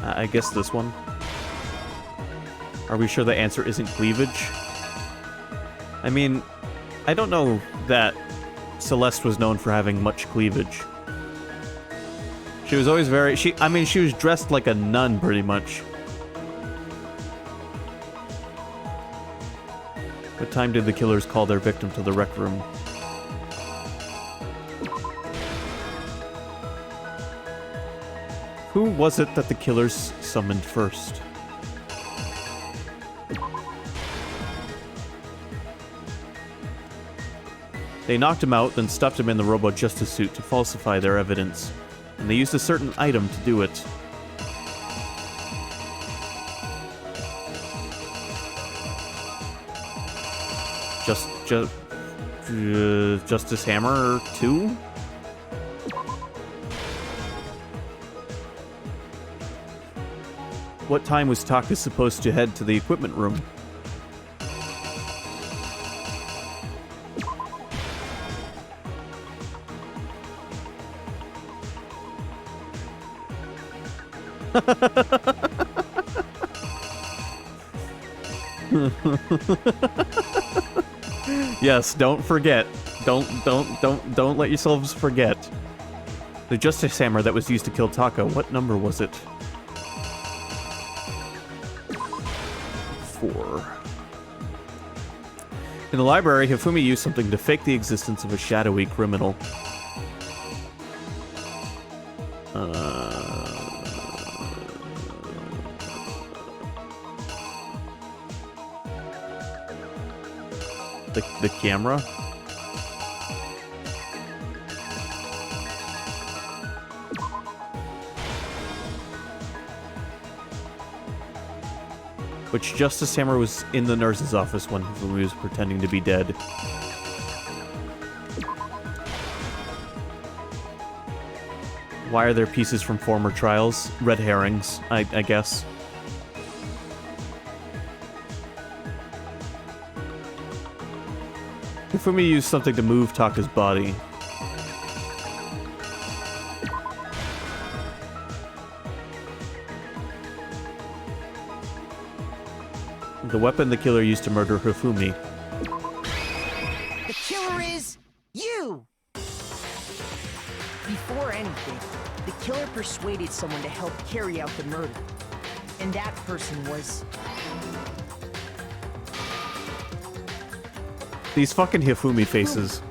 I guess this one. Are we sure the answer isn't cleavage? I mean, I don't know that Celeste was known for having much cleavage. She was always very... she was dressed like a nun, pretty much. What time did the killers call their victim to the rec room? Who was it that the killers summoned first? They knocked him out, then stuffed him in the Robo Justice suit to falsify their evidence. And they used a certain item to do it. Justice Hammer 2? What time was Taka supposed to head to the equipment room? Yes, don't forget. Don't let yourselves forget. The Justice Hammer that was used to kill Taka, what number was it? 4. In the library, Hifumi used something to fake the existence of a shadowy criminal. The camera? Which Justice Hammer was in the nurse's office when he was pretending to be dead. Why are there pieces from former trials? Red herrings, I guess. Hifumi used something to move Taka's body. The weapon the killer used to murder Hifumi. The killer is you! Before anything, the killer persuaded someone to help carry out the murder. And that person was... These fucking Hifumi faces.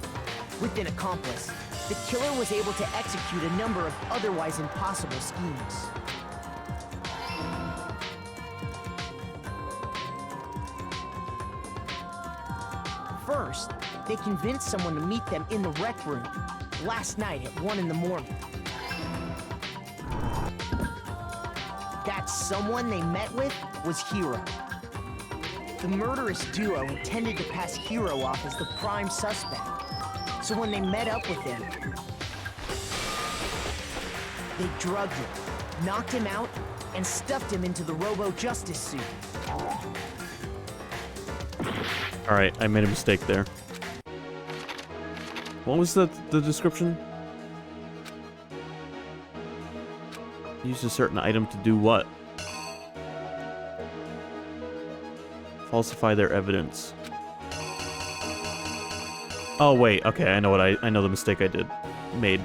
With an accomplice, the killer was able to execute a number of otherwise impossible schemes. First, they convinced someone to meet them in the rec room last night at 1 in the morning. That someone they met with was Hiro. The murderous duo intended to pass Hiro off as the prime suspect. So when they met up with him, they drugged him, knocked him out, and stuffed him into the Robo Justice suit. Alright, I made a mistake there. What was the description? Use a certain item to do what? Falsify their evidence. Oh wait, okay, I know the mistake I made.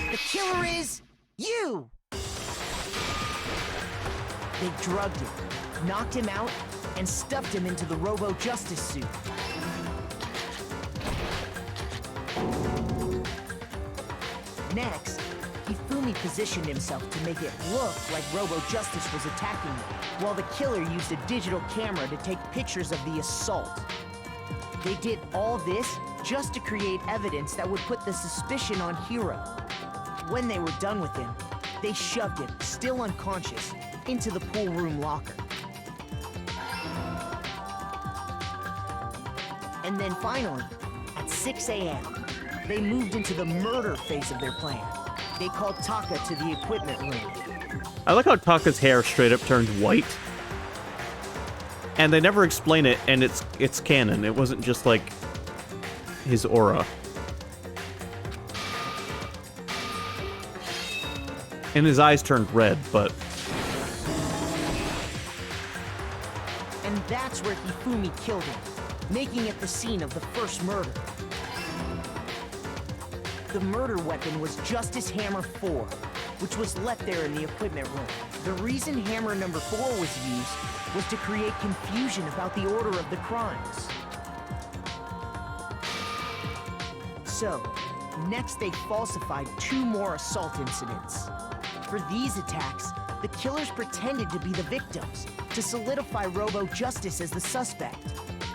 The killer is you! They drugged him, knocked him out, and stuffed him into the Robo-Justice suit. Next, Hifumi positioned himself to make it look like Robo-Justice was attacking him, while the killer used a digital camera to take pictures of the assault. They did all this just to create evidence that would put the suspicion on Hiro. When they were done with him, they shoved him, still unconscious, into the pool room locker. And then finally, at 6 a.m., they moved into the murder phase of their plan. They called Taka to the equipment room. I like how Taka's hair straight up turned white. And they never explain it, and it's canon. It wasn't just like his aura. And his eyes turned red, but... And that's where Hifumi killed him, making it the scene of the first murder. The murder weapon was Justice Hammer 4, which was left there in the equipment room. The reason Hammer number 4 was used was to create confusion about the order of the crimes. So, next they falsified 2 more assault incidents. For these attacks, the killers pretended to be the victims, to solidify Robo-Justice as the suspect.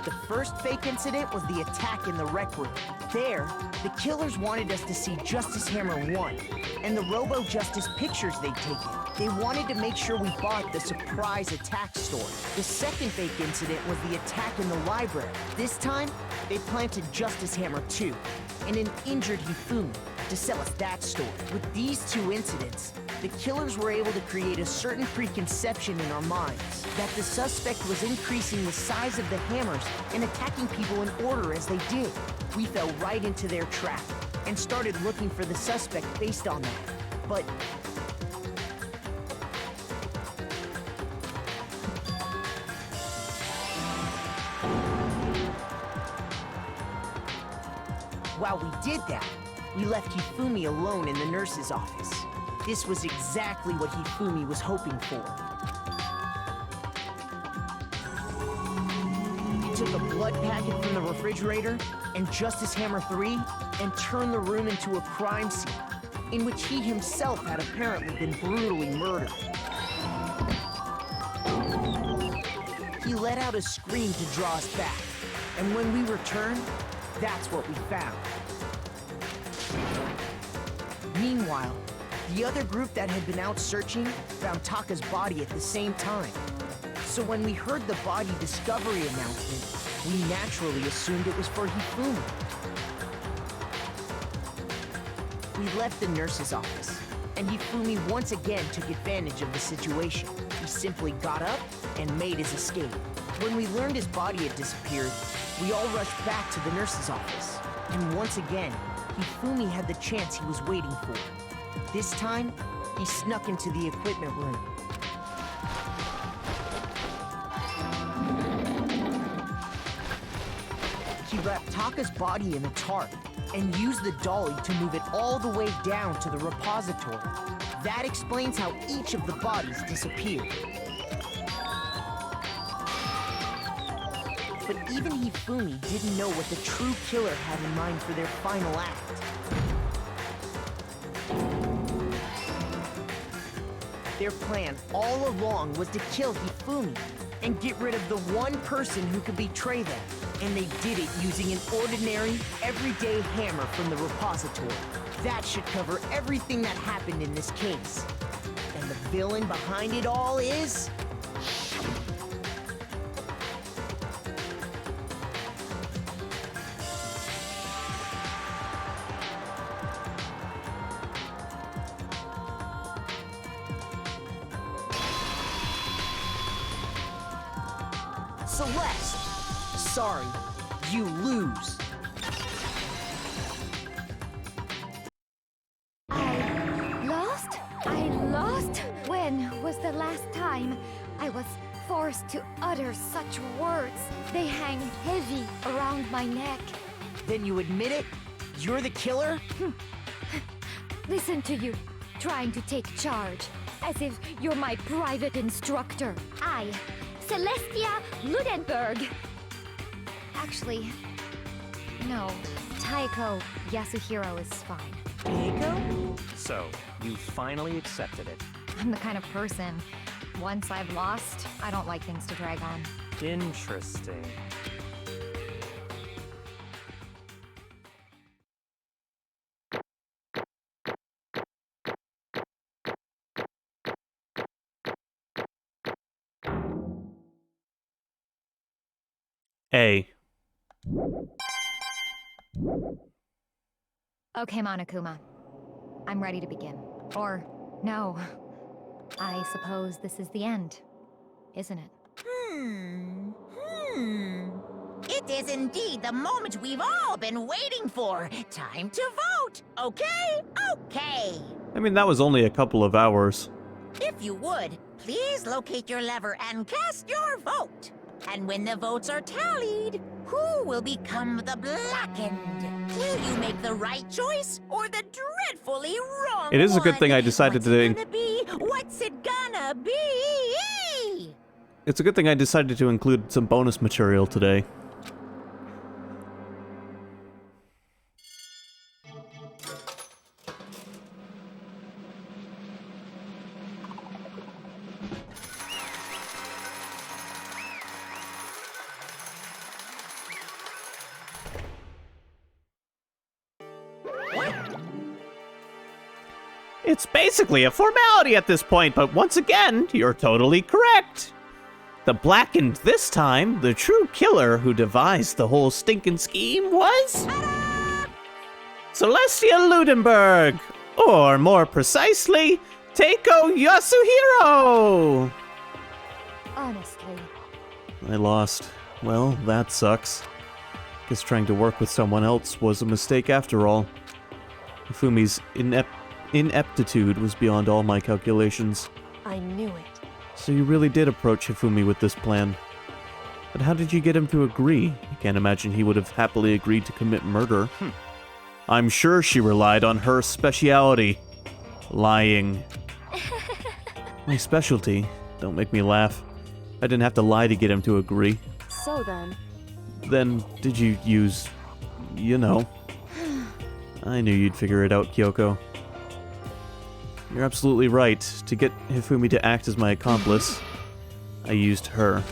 The first fake incident was the attack in the rec room. There, the killers wanted us to see Justice Hammer 1, and the Robo-Justice pictures they'd taken. They wanted to make sure we bought the surprise attack story. The second fake incident was the attack in the library. This time, they planted Justice Hammer 2, and an injured Hifumi, to sell us that story. With these 2 incidents, the killers were able to create a certain preconception in our minds that the suspect was increasing the size of the hammers and attacking people in order as they did. We fell right into their trap and started looking for the suspect based on that. But while we did that, we left Hifumi alone in the nurse's office. This was exactly what Hifumi was hoping for. He took a blood packet from the refrigerator and Justice Hammer 3 and turned the room into a crime scene in which he himself had apparently been brutally murdered. He let out a scream to draw us back, and when we returned, that's what we found. Meanwhile, the other group that had been out searching found Taka's body at the same time. So when we heard the body discovery announcement, we naturally assumed it was for Hifumi. We left the nurse's office, and Hifumi once again took advantage of the situation. He simply got up and made his escape. When we learned his body had disappeared, we all rushed back to the nurse's office. And once again, Hifumi had the chance he was waiting for. This time, he snuck into the equipment room. He wrapped Taka's body in a tarp and used the dolly to move it all the way down to the repository. That explains how each of the bodies disappeared. But even Hifumi didn't know what the true killer had in mind for their final act. Their plan all along was to kill Hifumi and get rid of the one person who could betray them. And they did it using an ordinary, everyday hammer from the repository. That should cover everything that happened in this case. And the villain behind it all is... Celeste! Sorry, you lose. I lost? When was the last time I was forced to utter such words? They hang heavy around my neck. Then you admit it? You're the killer? Listen to you, trying to take charge, as if you're my private instructor. I, Celestia Ludenberg. Actually, no. Taiko Yasuhiro is fine. Taiko? So, you finally accepted it. I'm the kind of person, once I've lost, I don't like things to drag on. Interesting. A. Okay, Monokuma. I'm ready to begin. Or, no. I suppose this is the end, isn't it? It is indeed the moment we've all been waiting for. Time to vote. Okay? Okay. I mean, that was only a couple of hours. If you would, please locate your lever and cast your vote. And when the votes are tallied, who will become the blackened? Will you make the right choice or the dreadfully wrong one? It is a good thing I decided What's it gonna be? It's a good thing I decided to include some bonus material today. It's basically a formality at this point, but once again, you're totally correct. The blackened this time, the true killer who devised the whole stinking scheme was... Celestia Ludenberg! Or more precisely, Taiko Yasuhiro! Honestly. I lost. Well, that sucks. Guess trying to work with someone else was a mistake after all. Hifumi's ineptitude was beyond all my calculations. I knew it. So you really did approach Hifumi with this plan. But how did you get him to agree? I can't imagine he would have happily agreed to commit murder. I'm sure she relied on her speciality. Lying. My specialty? Don't make me laugh. I didn't have to lie to get him to agree. So then... Then, did you use... you know... I knew you'd figure it out, Kyoko. You're absolutely right. To get Hifumi to act as my accomplice, I used her.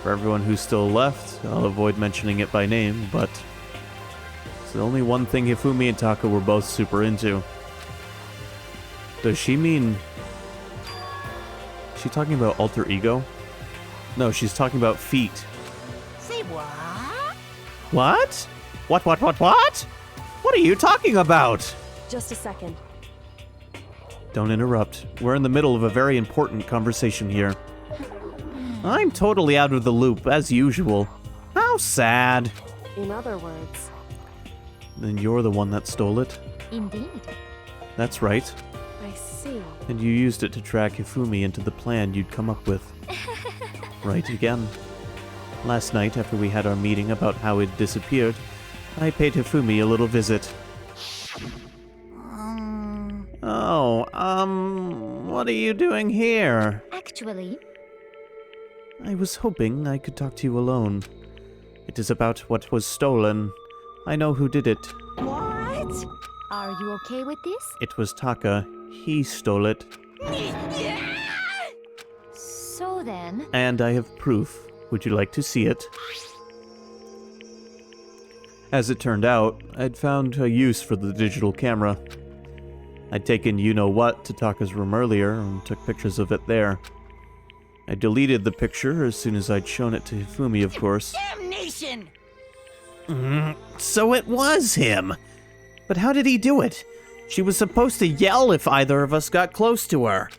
For everyone who's still left, I'll avoid mentioning it by name, but it's the only one thing Hifumi and Taka were both super into. Does she mean... Is she talking about alter ego? No, she's talking about feet. Say what? What? What? What are you talking about? Just a second. Don't interrupt. We're in the middle of a very important conversation here. I'm totally out of the loop, as usual. How sad. In other words... Then you're the one that stole it? Indeed. That's right. I see. And you used it to track Hifumi into the plan you'd come up with. Right again. Last night, after we had our meeting about how it disappeared, I paid Hifumi a little visit. What are you doing here? Actually... I was hoping I could talk to you alone. It is about what was stolen. I know who did it. What? Are you okay with this? It was Taka. He stole it. So then... And I have proof. Would you like to see it? As it turned out, I'd found a use for the digital camera. I'd taken you-know-what to Taka's room earlier and took pictures of it there. I deleted the picture as soon as I'd shown it to Hifumi, of course. Damnation! So it was him! But how did he do it? She was supposed to yell if either of us got close to her.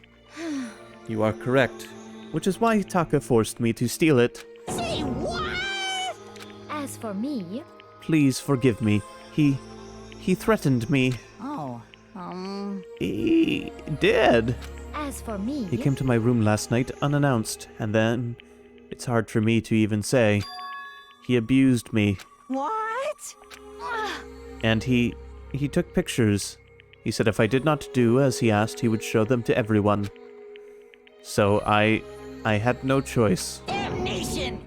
You are correct, which is why Taka forced me to steal it. Say what? As for me, Please forgive me. He threatened me. Oh, He did. as for me, He came to my room last night unannounced, and then, it's hard for me to even say, he abused me. what? And he took pictures. He said if I did not do as he asked, he would show them to everyone. So I had no choice. Damnation!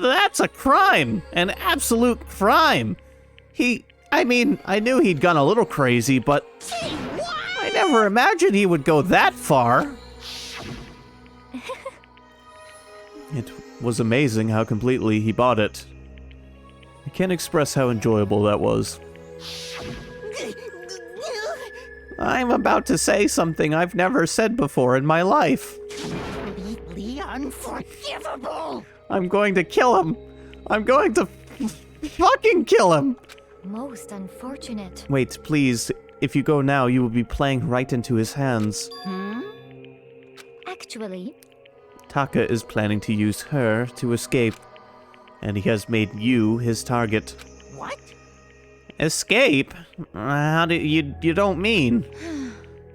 That's a crime! An absolute crime! I knew he'd gone a little crazy, but Say what? I never imagined he would go that far. It was amazing how completely he bought it. I can't express how enjoyable that was. I'm about to say something I've never said before in my life. Completely unforgivable! I'm going to kill him. I'm going to fucking kill him. most unfortunate. Wait, please. If you go now, you will be playing right into his hands. Actually, Taka is planning to use her to escape, and he has made you his target. What? Escape? How do you don't mean?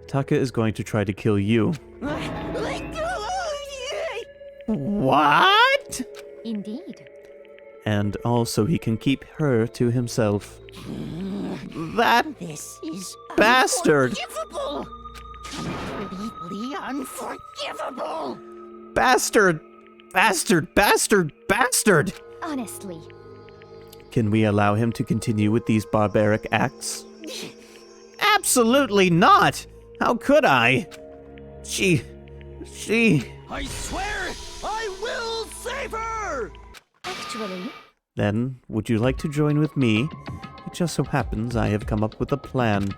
Taka is going to try to kill you. Let go! What? indeed. And also he can keep her to himself. That This is bastard! unforgivable! Completely unforgivable! Bastard! Bastard! Bastard! Bastard! Honestly, Can we allow him to continue with these barbaric acts? Absolutely not! How could I? She... I swear I will save her! actually, Then, would you like to join with me? It just so happens I have come up with a plan.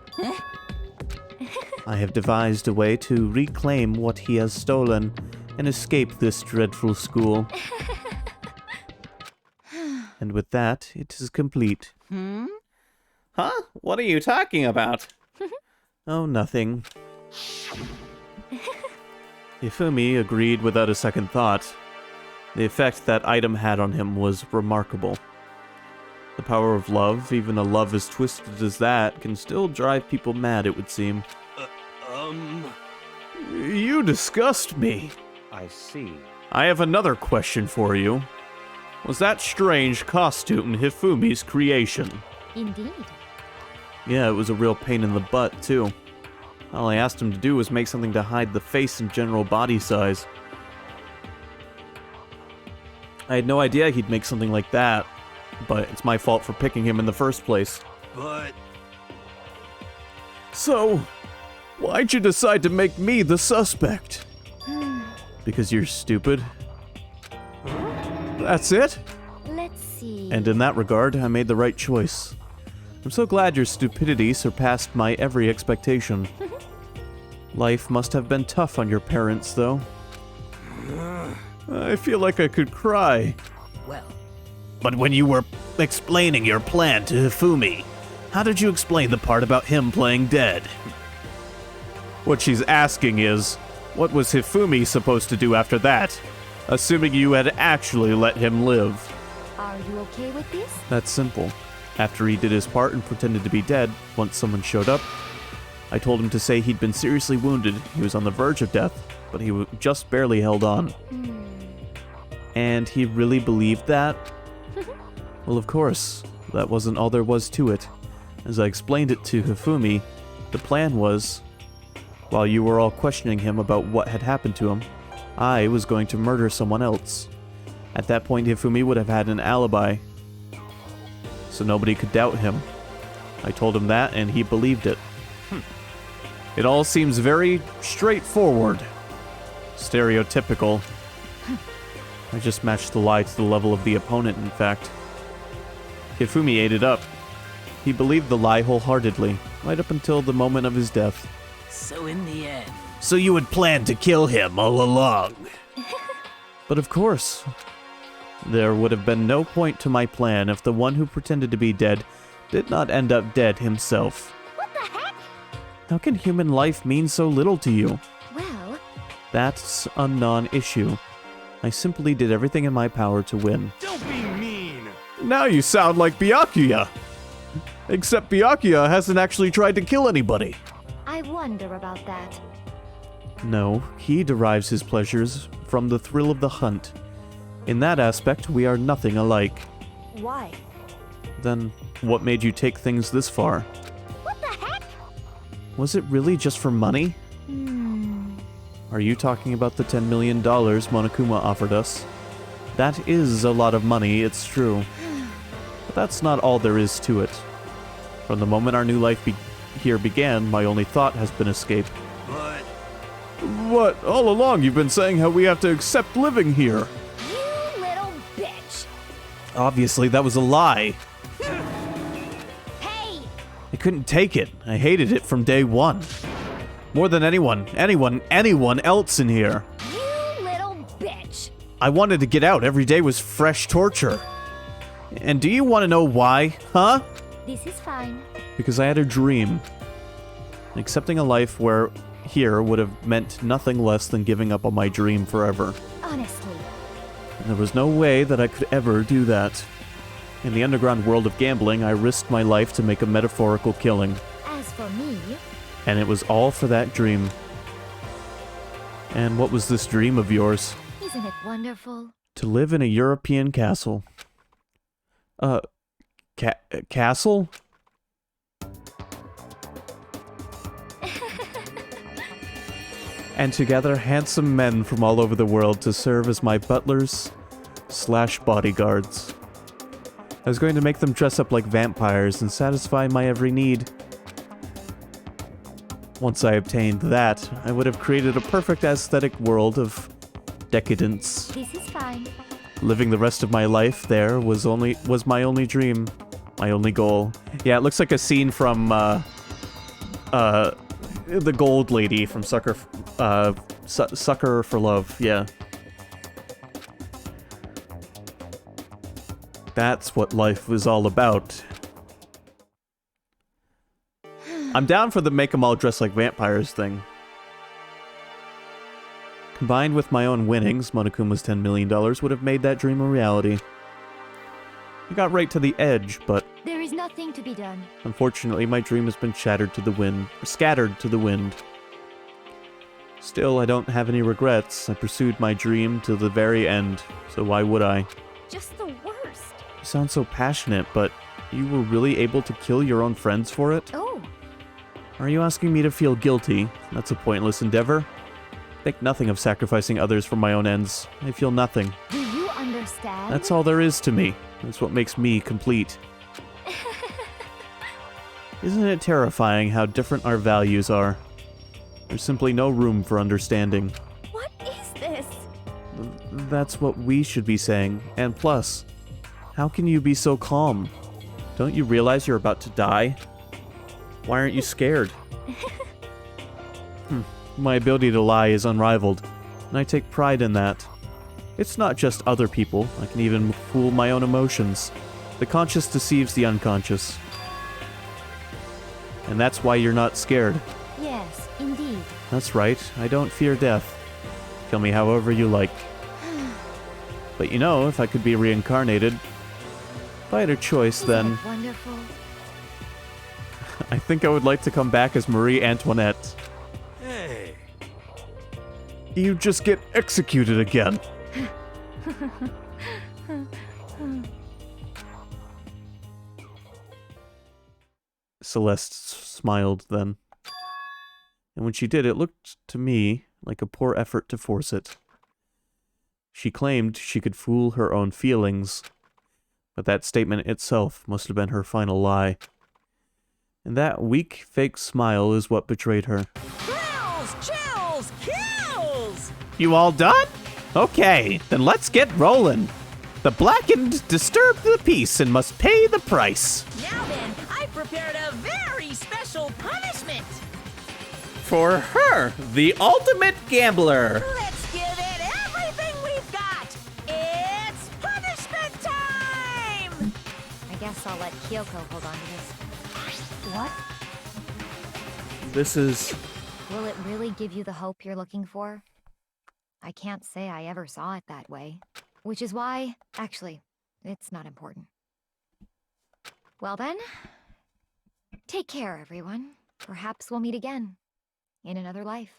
I have devised a way to reclaim what he has stolen and escape this dreadful school. And with that, it is complete. Huh? What are you talking about? Oh, nothing. Ifumi agreed without a second thought. The effect that item had on him was remarkable. The power of love, even a love as twisted as that, can still drive people mad, it would seem. You disgust me. I see. I have another question for you. Was that strange costume Hifumi's creation? indeed. Yeah, it was a real pain in the butt, too. All I asked him to do was make something to hide the face and general body size. I had no idea he'd make something like that, but it's my fault for picking him in the first place. But So, why'd you decide to make me the suspect? Because you're stupid? That's it? Let's see. And in that regard, I made the right choice. I'm so glad your stupidity surpassed my every expectation. Life must have been tough on your parents, though. I feel like I could cry. Well, But when you were explaining your plan to Hifumi, how did you explain the part about him playing dead? What she's asking is, what was Hifumi supposed to do after that? Assuming you had actually let him live. Are you okay with this? That's simple. After he did his part and pretended to be dead, once someone showed up, I told him to say he'd been seriously wounded, he was on the verge of death, but he just barely held on. And he really believed that? Well, of course, that wasn't all there was to it. As I explained it to Hifumi, the plan was, while you were all questioning him about what had happened to him, I was going to murder someone else. At that point, Hifumi would have had an alibi, so nobody could doubt him. I told him that, and he believed it. It all seems very straightforward. Stereotypical. I just matched the lie to the level of the opponent, in fact. Hifumi ate it up. He believed the lie wholeheartedly, right up until the moment of his death. So in the end... So you had planned to kill him all along? But of course. There would have been no point to my plan if the one who pretended to be dead did not end up dead himself. What the heck? How can human life mean so little to you? Well, That's a non-issue. I simply did everything in my power to win. Don't be mean! Now you sound like Byakuya! Except Byakuya hasn't actually tried to kill anybody. I wonder about that. No, he derives his pleasures from the thrill of the hunt. In that aspect, we are nothing alike. Why? Then, what made you take things this far? What the heck? Was it really just for money? Are you talking about the $10 million Monokuma offered us? That is a lot of money, it's true. But that's not all there is to it. From the moment our new life here began, my only thought has been escape. But... What? All along you've been saying how we have to accept living here. You little bitch. Obviously, that was a lie. Hey! I couldn't take it. I hated it from day one. More than anyone else in here. You little bitch. I wanted to get out. Every day was fresh torture. And do you want to know why? Huh? This is fine. Because I had a dream. Accepting a life where here would have meant nothing less than giving up on my dream forever. Honestly. And there was no way that I could ever do that. In the underground world of gambling, I risked my life to make a metaphorical killing. As for me, And it was all for that dream. And what was this dream of yours? isn't it wonderful? To live in a European castle. Castle? And to gather handsome men from all over the world to serve as my butlers / bodyguards. I was going to make them dress up like vampires and satisfy my every need. Once I obtained that, I would have created a perfect aesthetic world of decadence. This is fine. Living the rest of my life there was my only dream, my only goal. Yeah, it looks like a scene from the Gold Lady from Sucker for Love. Yeah. That's what life was all about. I'm down for the make 'em all dress like vampires thing. Combined with my own winnings, Monokuma's $10 million would have made that dream a reality. I got right to the edge, but There is nothing to be done. unfortunately my dream has been scattered to the wind. Still, I don't have any regrets. I pursued my dream to the very end, so why would I? Just the worst. You sound so passionate, but you were really able to kill your own friends for it? Oh, Are you asking me to feel guilty? That's a pointless endeavor. Think nothing of sacrificing others for my own ends. I feel nothing. do you understand? That's all there is to me. That's what makes me complete. Isn't it terrifying how different our values are? There's simply no room for understanding. What is this? That's what we should be saying. And plus, how can you be so calm? Don't you realize you're about to die? Why aren't you scared? My ability to lie is unrivaled, and I take pride in that. It's not just other people, I can even fool my own emotions. The conscious deceives the unconscious. And that's why you're not scared. Yes, indeed. That's right, I don't fear death. Kill me however you like. But you know, if I could be reincarnated, if I had a choice, Isn't then it wonderful? I think I would like to come back as Marie Antoinette. Hey, You just get executed again. Celeste smiled then. And when she did, it looked to me like a poor effort to force it. She claimed she could fool her own feelings, but that statement itself must have been her final lie. And that weak, fake smile is what betrayed her. Kills! Chills! Kills! You all done? Okay, then let's get rolling. The blackened disturb the peace and must pay the price. Now then, I prepared a very special punishment. For her, the ultimate gambler. Let's give it everything we've got. It's punishment time! I guess I'll let Kyoko hold on to this. What? This is... Will it really give you the hope you're looking for? I can't say I ever saw it that way. Which is why... Actually, it's not important. Well then, take care, everyone. Perhaps we'll meet again. In another life.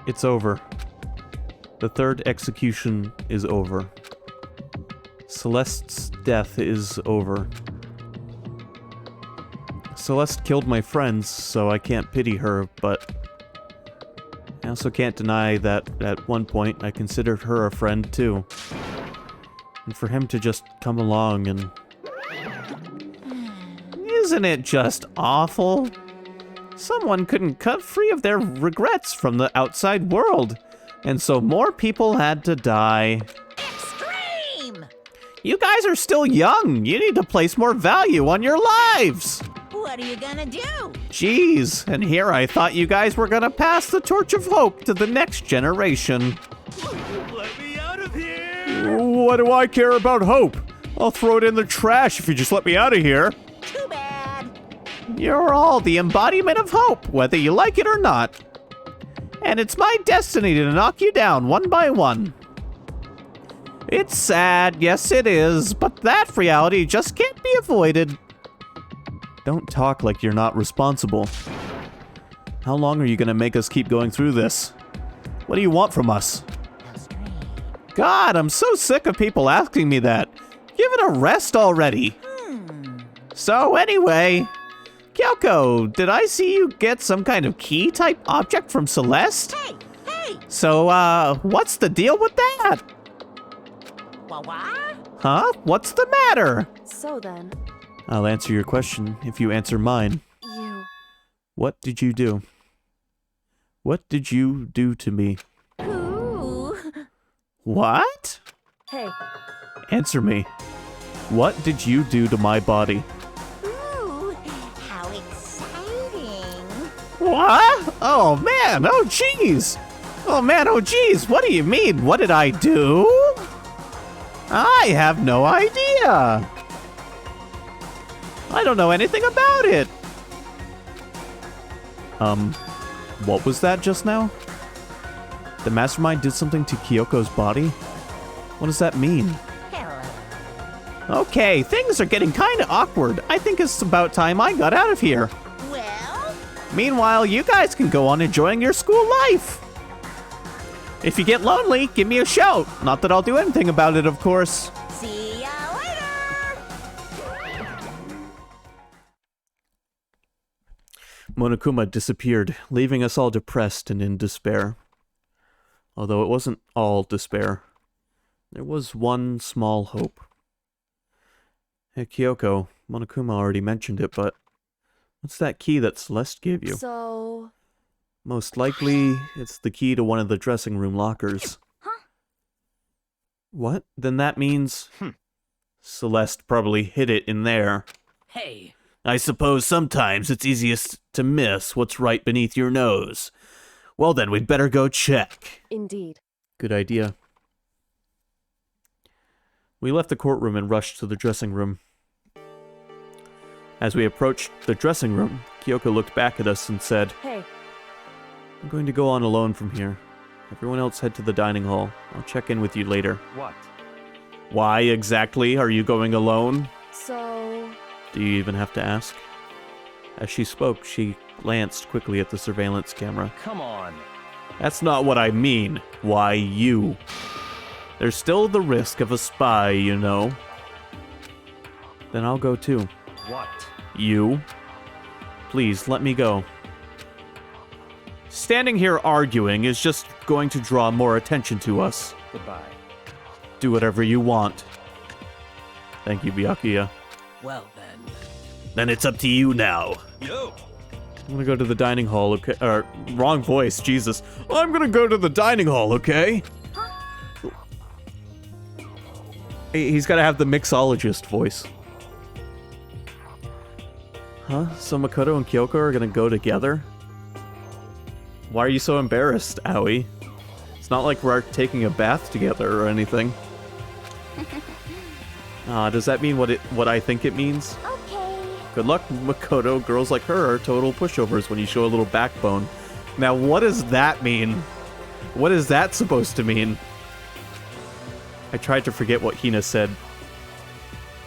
It's over. The third execution is over. Celeste's death is over. Celeste killed my friends, so I can't pity her, but I also can't deny that at one point I considered her a friend too. And for him to just come along and... Isn't it just awful? Someone couldn't cut free of their regrets from the outside world, and so more people had to die. Extreme! You guys are still young. You need to place more value on your lives. What are you gonna do? Jeez, and here I thought you guys were gonna pass the torch of hope to the next generation. Let me out of here! What do I care about hope? I'll throw it in the trash if you just let me out of here. Too bad. You're all the embodiment of hope, whether you like it or not. And it's my destiny to knock you down one by one. It's sad, yes it is, but that reality just can't be avoided. Don't talk like you're not responsible. How long are you gonna make us keep going through this? What do you want from us? God, I'm so sick of people asking me that. Give it a rest already. So anyway, Kyoko, did I see you get some kind of key-type object from Celeste? Hey! So, what's the deal with that? What? Huh? What's the matter? So then, I'll answer your question if you answer mine. you... What did you do? What did you do to me? Ooh. What? Hey, Answer me. What did you do to my body? Ooh. How exciting. What? Oh man, oh jeez. Oh man, oh jeez, what do you mean? What did I do? I have no idea. I don't know anything about it. What was that just now? The mastermind did something to Kyoko's body? What does that mean? Okay, things are getting kinda awkward. I think it's about time I got out of here. Well, Meanwhile, you guys can go on enjoying your school life. If you get lonely, give me a shout. Not that I'll do anything about it, of course. see ya later! Monokuma disappeared, leaving us all depressed and in despair. Although it wasn't all despair. There was one small hope. Hey, Kyoko, Monokuma already mentioned it, but what's that key that Celeste gave you? So... Most likely, it's the key to one of the dressing room lockers. Huh? What? Then that means... Celeste probably hid it in there. Hey, I suppose sometimes it's easiest to miss what's right beneath your nose. Well then, we'd better go check. Indeed. Good idea. We left the courtroom and rushed to the dressing room. As we approached the dressing room, Kyoko looked back at us and said, Hey, I'm going to go on alone from here. Everyone else head to the dining hall. I'll check in with you later. What? Why exactly are you going alone? so... Do you even have to ask? As she spoke, she glanced quickly at the surveillance camera. Come on. That's not what I mean. Why you? There's still the risk of a spy, you know. Then I'll go too. What? You? Please, let me go. Standing here arguing is just going to draw more attention to us. Goodbye. Do whatever you want. Thank you, Byakuya. well then. Then it's up to you now. Yo! I'm gonna go to the dining hall, okay? Wrong voice, Jesus. I'm gonna go to the dining hall, okay? He's gotta have the mixologist voice. Huh? So Makoto and Kyoko are gonna go together? Why are you so embarrassed, Aoi? It's not like we're taking a bath together or anything. Does that mean what I think it means? Okay. Good luck, Makoto. Girls like her are total pushovers when you show a little backbone. Now, what does that mean? What is that supposed to mean? I tried to forget what Hina said.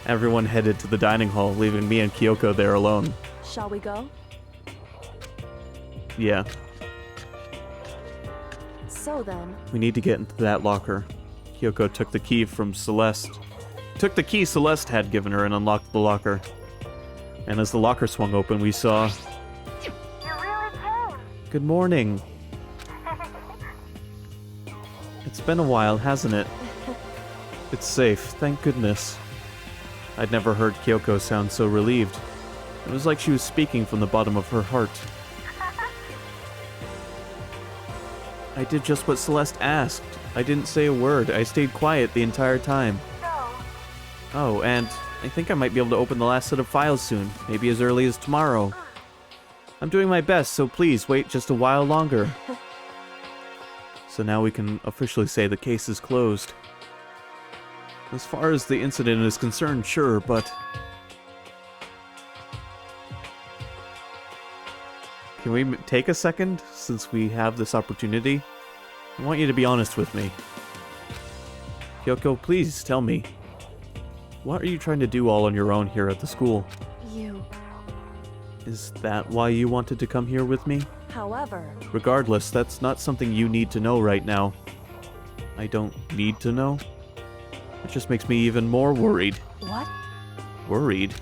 Everyone headed to the dining hall, leaving me and Kyoko there alone. Shall we go? Yeah, So then... we need to get into that locker. Kyoko took the key from Celeste. Took the key Celeste had given her and unlocked the locker. And as the locker swung open, we saw... You really came. Good morning. It's been a while, hasn't it? It's safe, thank goodness. I'd never heard Kyoko sound so relieved. It was like she was speaking from the bottom of her heart. I did just what Celeste asked. I didn't say a word. I stayed quiet the entire time. Oh, and I think I might be able to open the last set of files soon. Maybe as early as tomorrow. I'm doing my best, so please wait just a while longer. So now we can officially say the case is closed. As far as the incident is concerned, sure, but... Can we take a second, since we have this opportunity? I want you to be honest with me. Kyoko, please tell me. What are you trying to do all on your own here at the school? You... Is that why you wanted to come here with me? However... Regardless, that's not something you need to know right now. I don't need to know? It just makes me even more worried. What? Worried?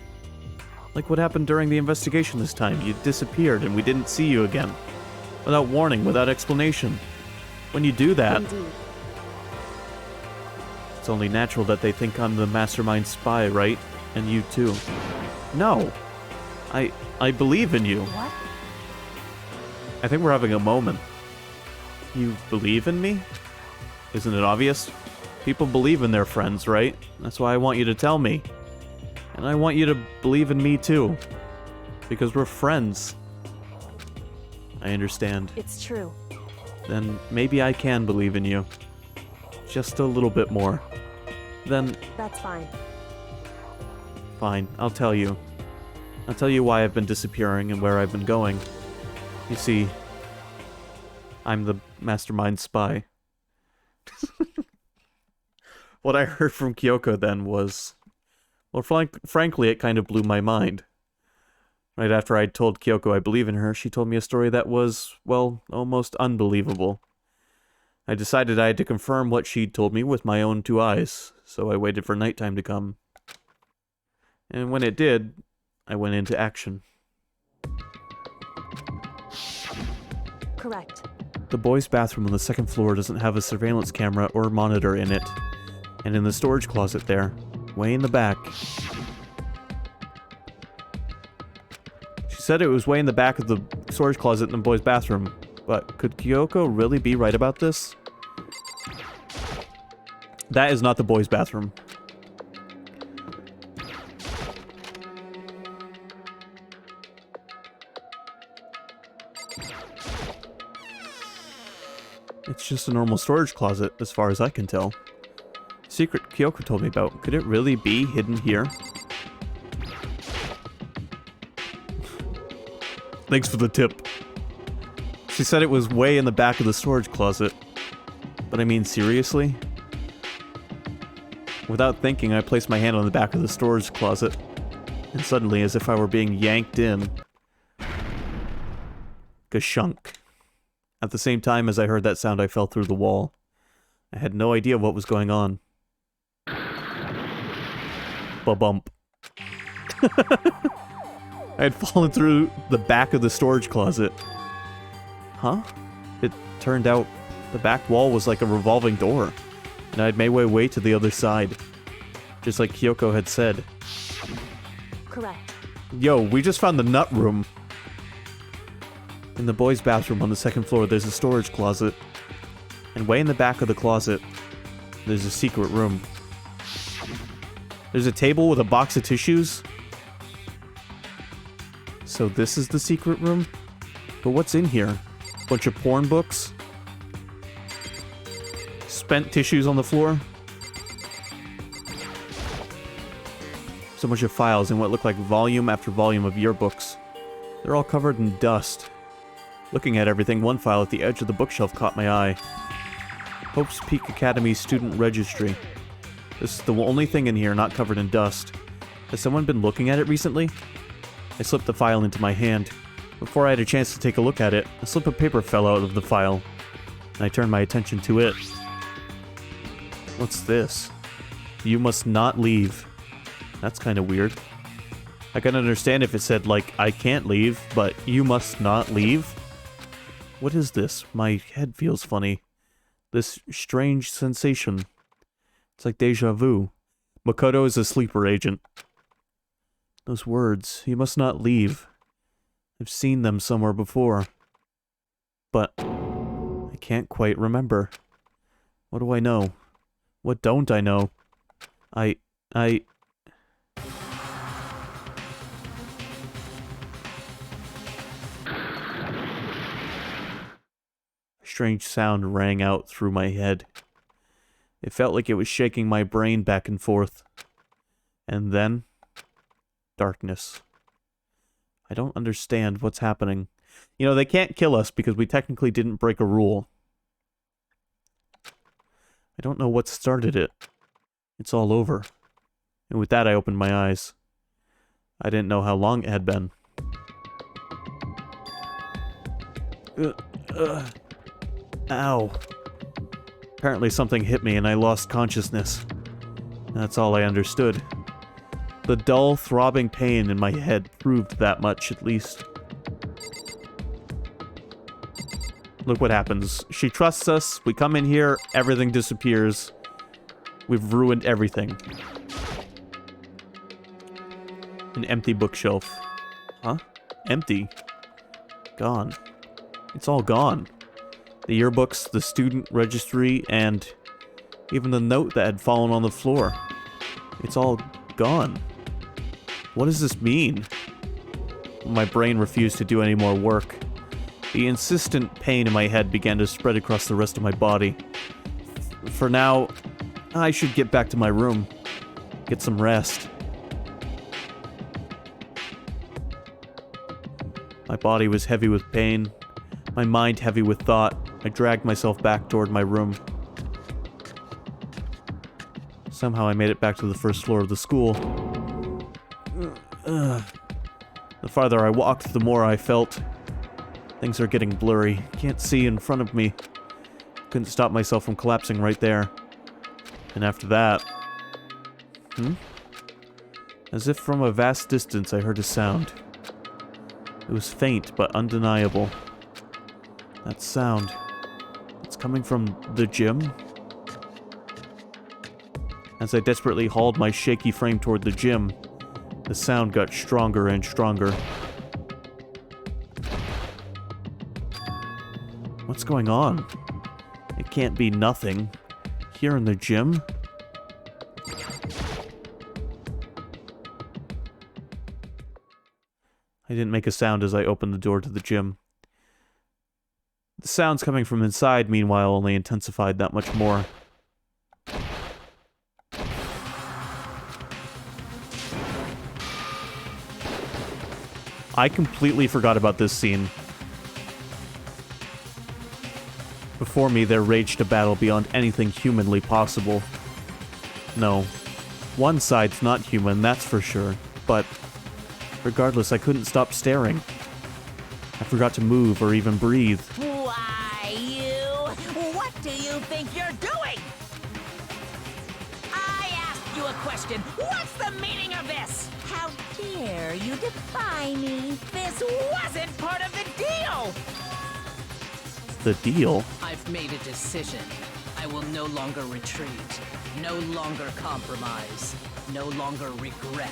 Like what happened during the investigation this time. You disappeared and we didn't see you again. Without warning, without explanation. When you do that, Indeed. it's only natural that they think I'm the mastermind spy, right? And you too. No! I believe in you. What? I think we're having a moment. You believe in me? Isn't it obvious? People believe in their friends, right? That's why I want you to tell me. And I want you to believe in me too. Because we're friends. I understand. It's true. Then maybe I can believe in you. Just a little bit more. Then, That's fine. fine, I'll tell you. I'll tell you why I've been disappearing and where I've been going. You see, I'm the mastermind spy. What I heard from Kyoko then was, Well, frankly, it kind of blew my mind. Right after I'd told Kyoko I believe in her, she told me a story that was, well, almost unbelievable. I decided I had to confirm what she'd told me with my own 2 eyes, so I waited for nighttime to come. And when it did, I went into action. Correct. The boys' bathroom on the 2nd floor doesn't have a surveillance camera or monitor in it. And in the storage closet there, way in the back. She said it was way in the back of the storage closet in the boys' bathroom. But could Kyoko really be right about this? That is not the boys' bathroom. It's just a normal storage closet, as far as I can tell. Secret Kyoko told me about. Could it really be hidden here? Thanks for the tip. She said it was way in the back of the storage closet. But I mean, seriously? Without thinking, I placed my hand on the back of the storage closet. And suddenly, as if I were being yanked in, gashunk. At the same time as I heard that sound, I fell through the wall. I had no idea what was going on. Ba-bump. I had fallen through the back of the storage closet. Huh? It turned out the back wall was like a revolving door, and I'd made my way to the other side. Just like Kyoko had said. Correct. Yo, we just found the nut room. In the boys' bathroom on the 2nd floor, there's a storage closet. And way in the back of the closet, there's a secret room. There's a table with a box of tissues. So this is the secret room? But what's in here? Bunch of porn books? Spent tissues on the floor? So much of files in what look like volume after volume of yearbooks. They're all covered in dust. Looking at everything, one file at the edge of the bookshelf caught my eye. Hope's Peak Academy Student Registry. This is the only thing in here not covered in dust. Has someone been looking at it recently? I slipped the file into my hand. Before I had a chance to take a look at it, a slip of paper fell out of the file, and I turned my attention to it. What's this? You must not leave. That's kind of weird. I can understand if it said, like, I can't leave, but you must not leave? What is this? My head feels funny. This strange sensation. It's like deja vu. Makoto is a sleeper agent. Those words, you must not leave. I've seen them somewhere before. But I can't quite remember. What do I know? What don't I know? I... A strange sound rang out through my head. It felt like it was shaking my brain back and forth. And then... darkness. I don't understand what's happening. You know, they can't kill us because we technically didn't break a rule. I don't know what started it. It's all over. And with that, I opened my eyes. I didn't know how long it had been. Ow. Apparently something hit me and I lost consciousness. That's all I understood. The dull, throbbing pain in my head proved that much, at least. Look what happens. She trusts us, we come in here, everything disappears. We've ruined everything. An empty bookshelf. Huh? Empty. Gone. It's all gone. The yearbooks, the student registry, and even the note that had fallen on the floor. It's all gone. What does this mean? My brain refused to do any more work. The insistent pain in my head began to spread across the rest of my body. For now, I should get back to my room. Get some rest. My body was heavy with pain. My mind heavy with thought. I dragged myself back toward my room. Somehow I made it back to the first floor of the school. The farther I walked, the more I felt. Things are getting blurry. Can't see in front of me. Couldn't stop myself from collapsing right there. And after that... As if from a vast distance I heard a sound. It was faint, but undeniable. That sound... It's coming from the gym? As I desperately hauled my shaky frame toward the gym, the sound got stronger and stronger. What's going on? It can't be nothing. Here in the gym? I didn't make a sound as I opened the door to the gym. The sounds coming from inside, meanwhile, only intensified that much more. I completely forgot about this scene. Before me, there raged a battle beyond anything humanly possible. No, one side's not human, that's for sure, but regardless, I couldn't stop staring. I forgot to move or even breathe. Why, you? What do you think you're doing? I asked you a question. What's the meaning of this? How dare you defy me? This wasn't part of the deal! The deal? I've made a decision. I will no longer retreat, no longer compromise, no longer regret.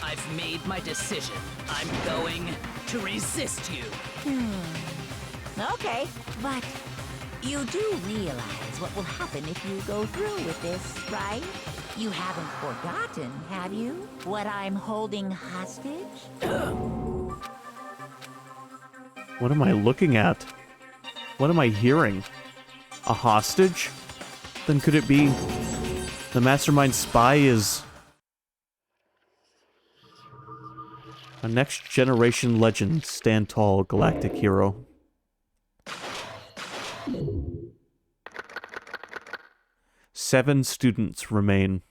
I've made my decision. I'm going to resist you. Okay, but you do realize what will happen if you go through with this, right? You haven't forgotten, have you? What I'm holding hostage? What am I looking at? What am I hearing? A hostage? Then could it be... the mastermind spy is... a next-generation legend, stand tall, galactic hero. Seven students remain.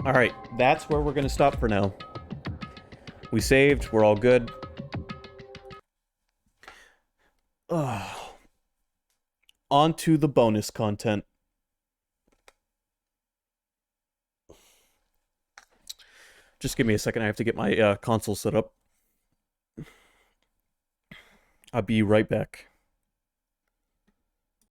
Alright, that's where we're gonna stop for now. We saved, we're all good. On to the bonus content. Just give me a second, I have to get my console set up. I'll be right back.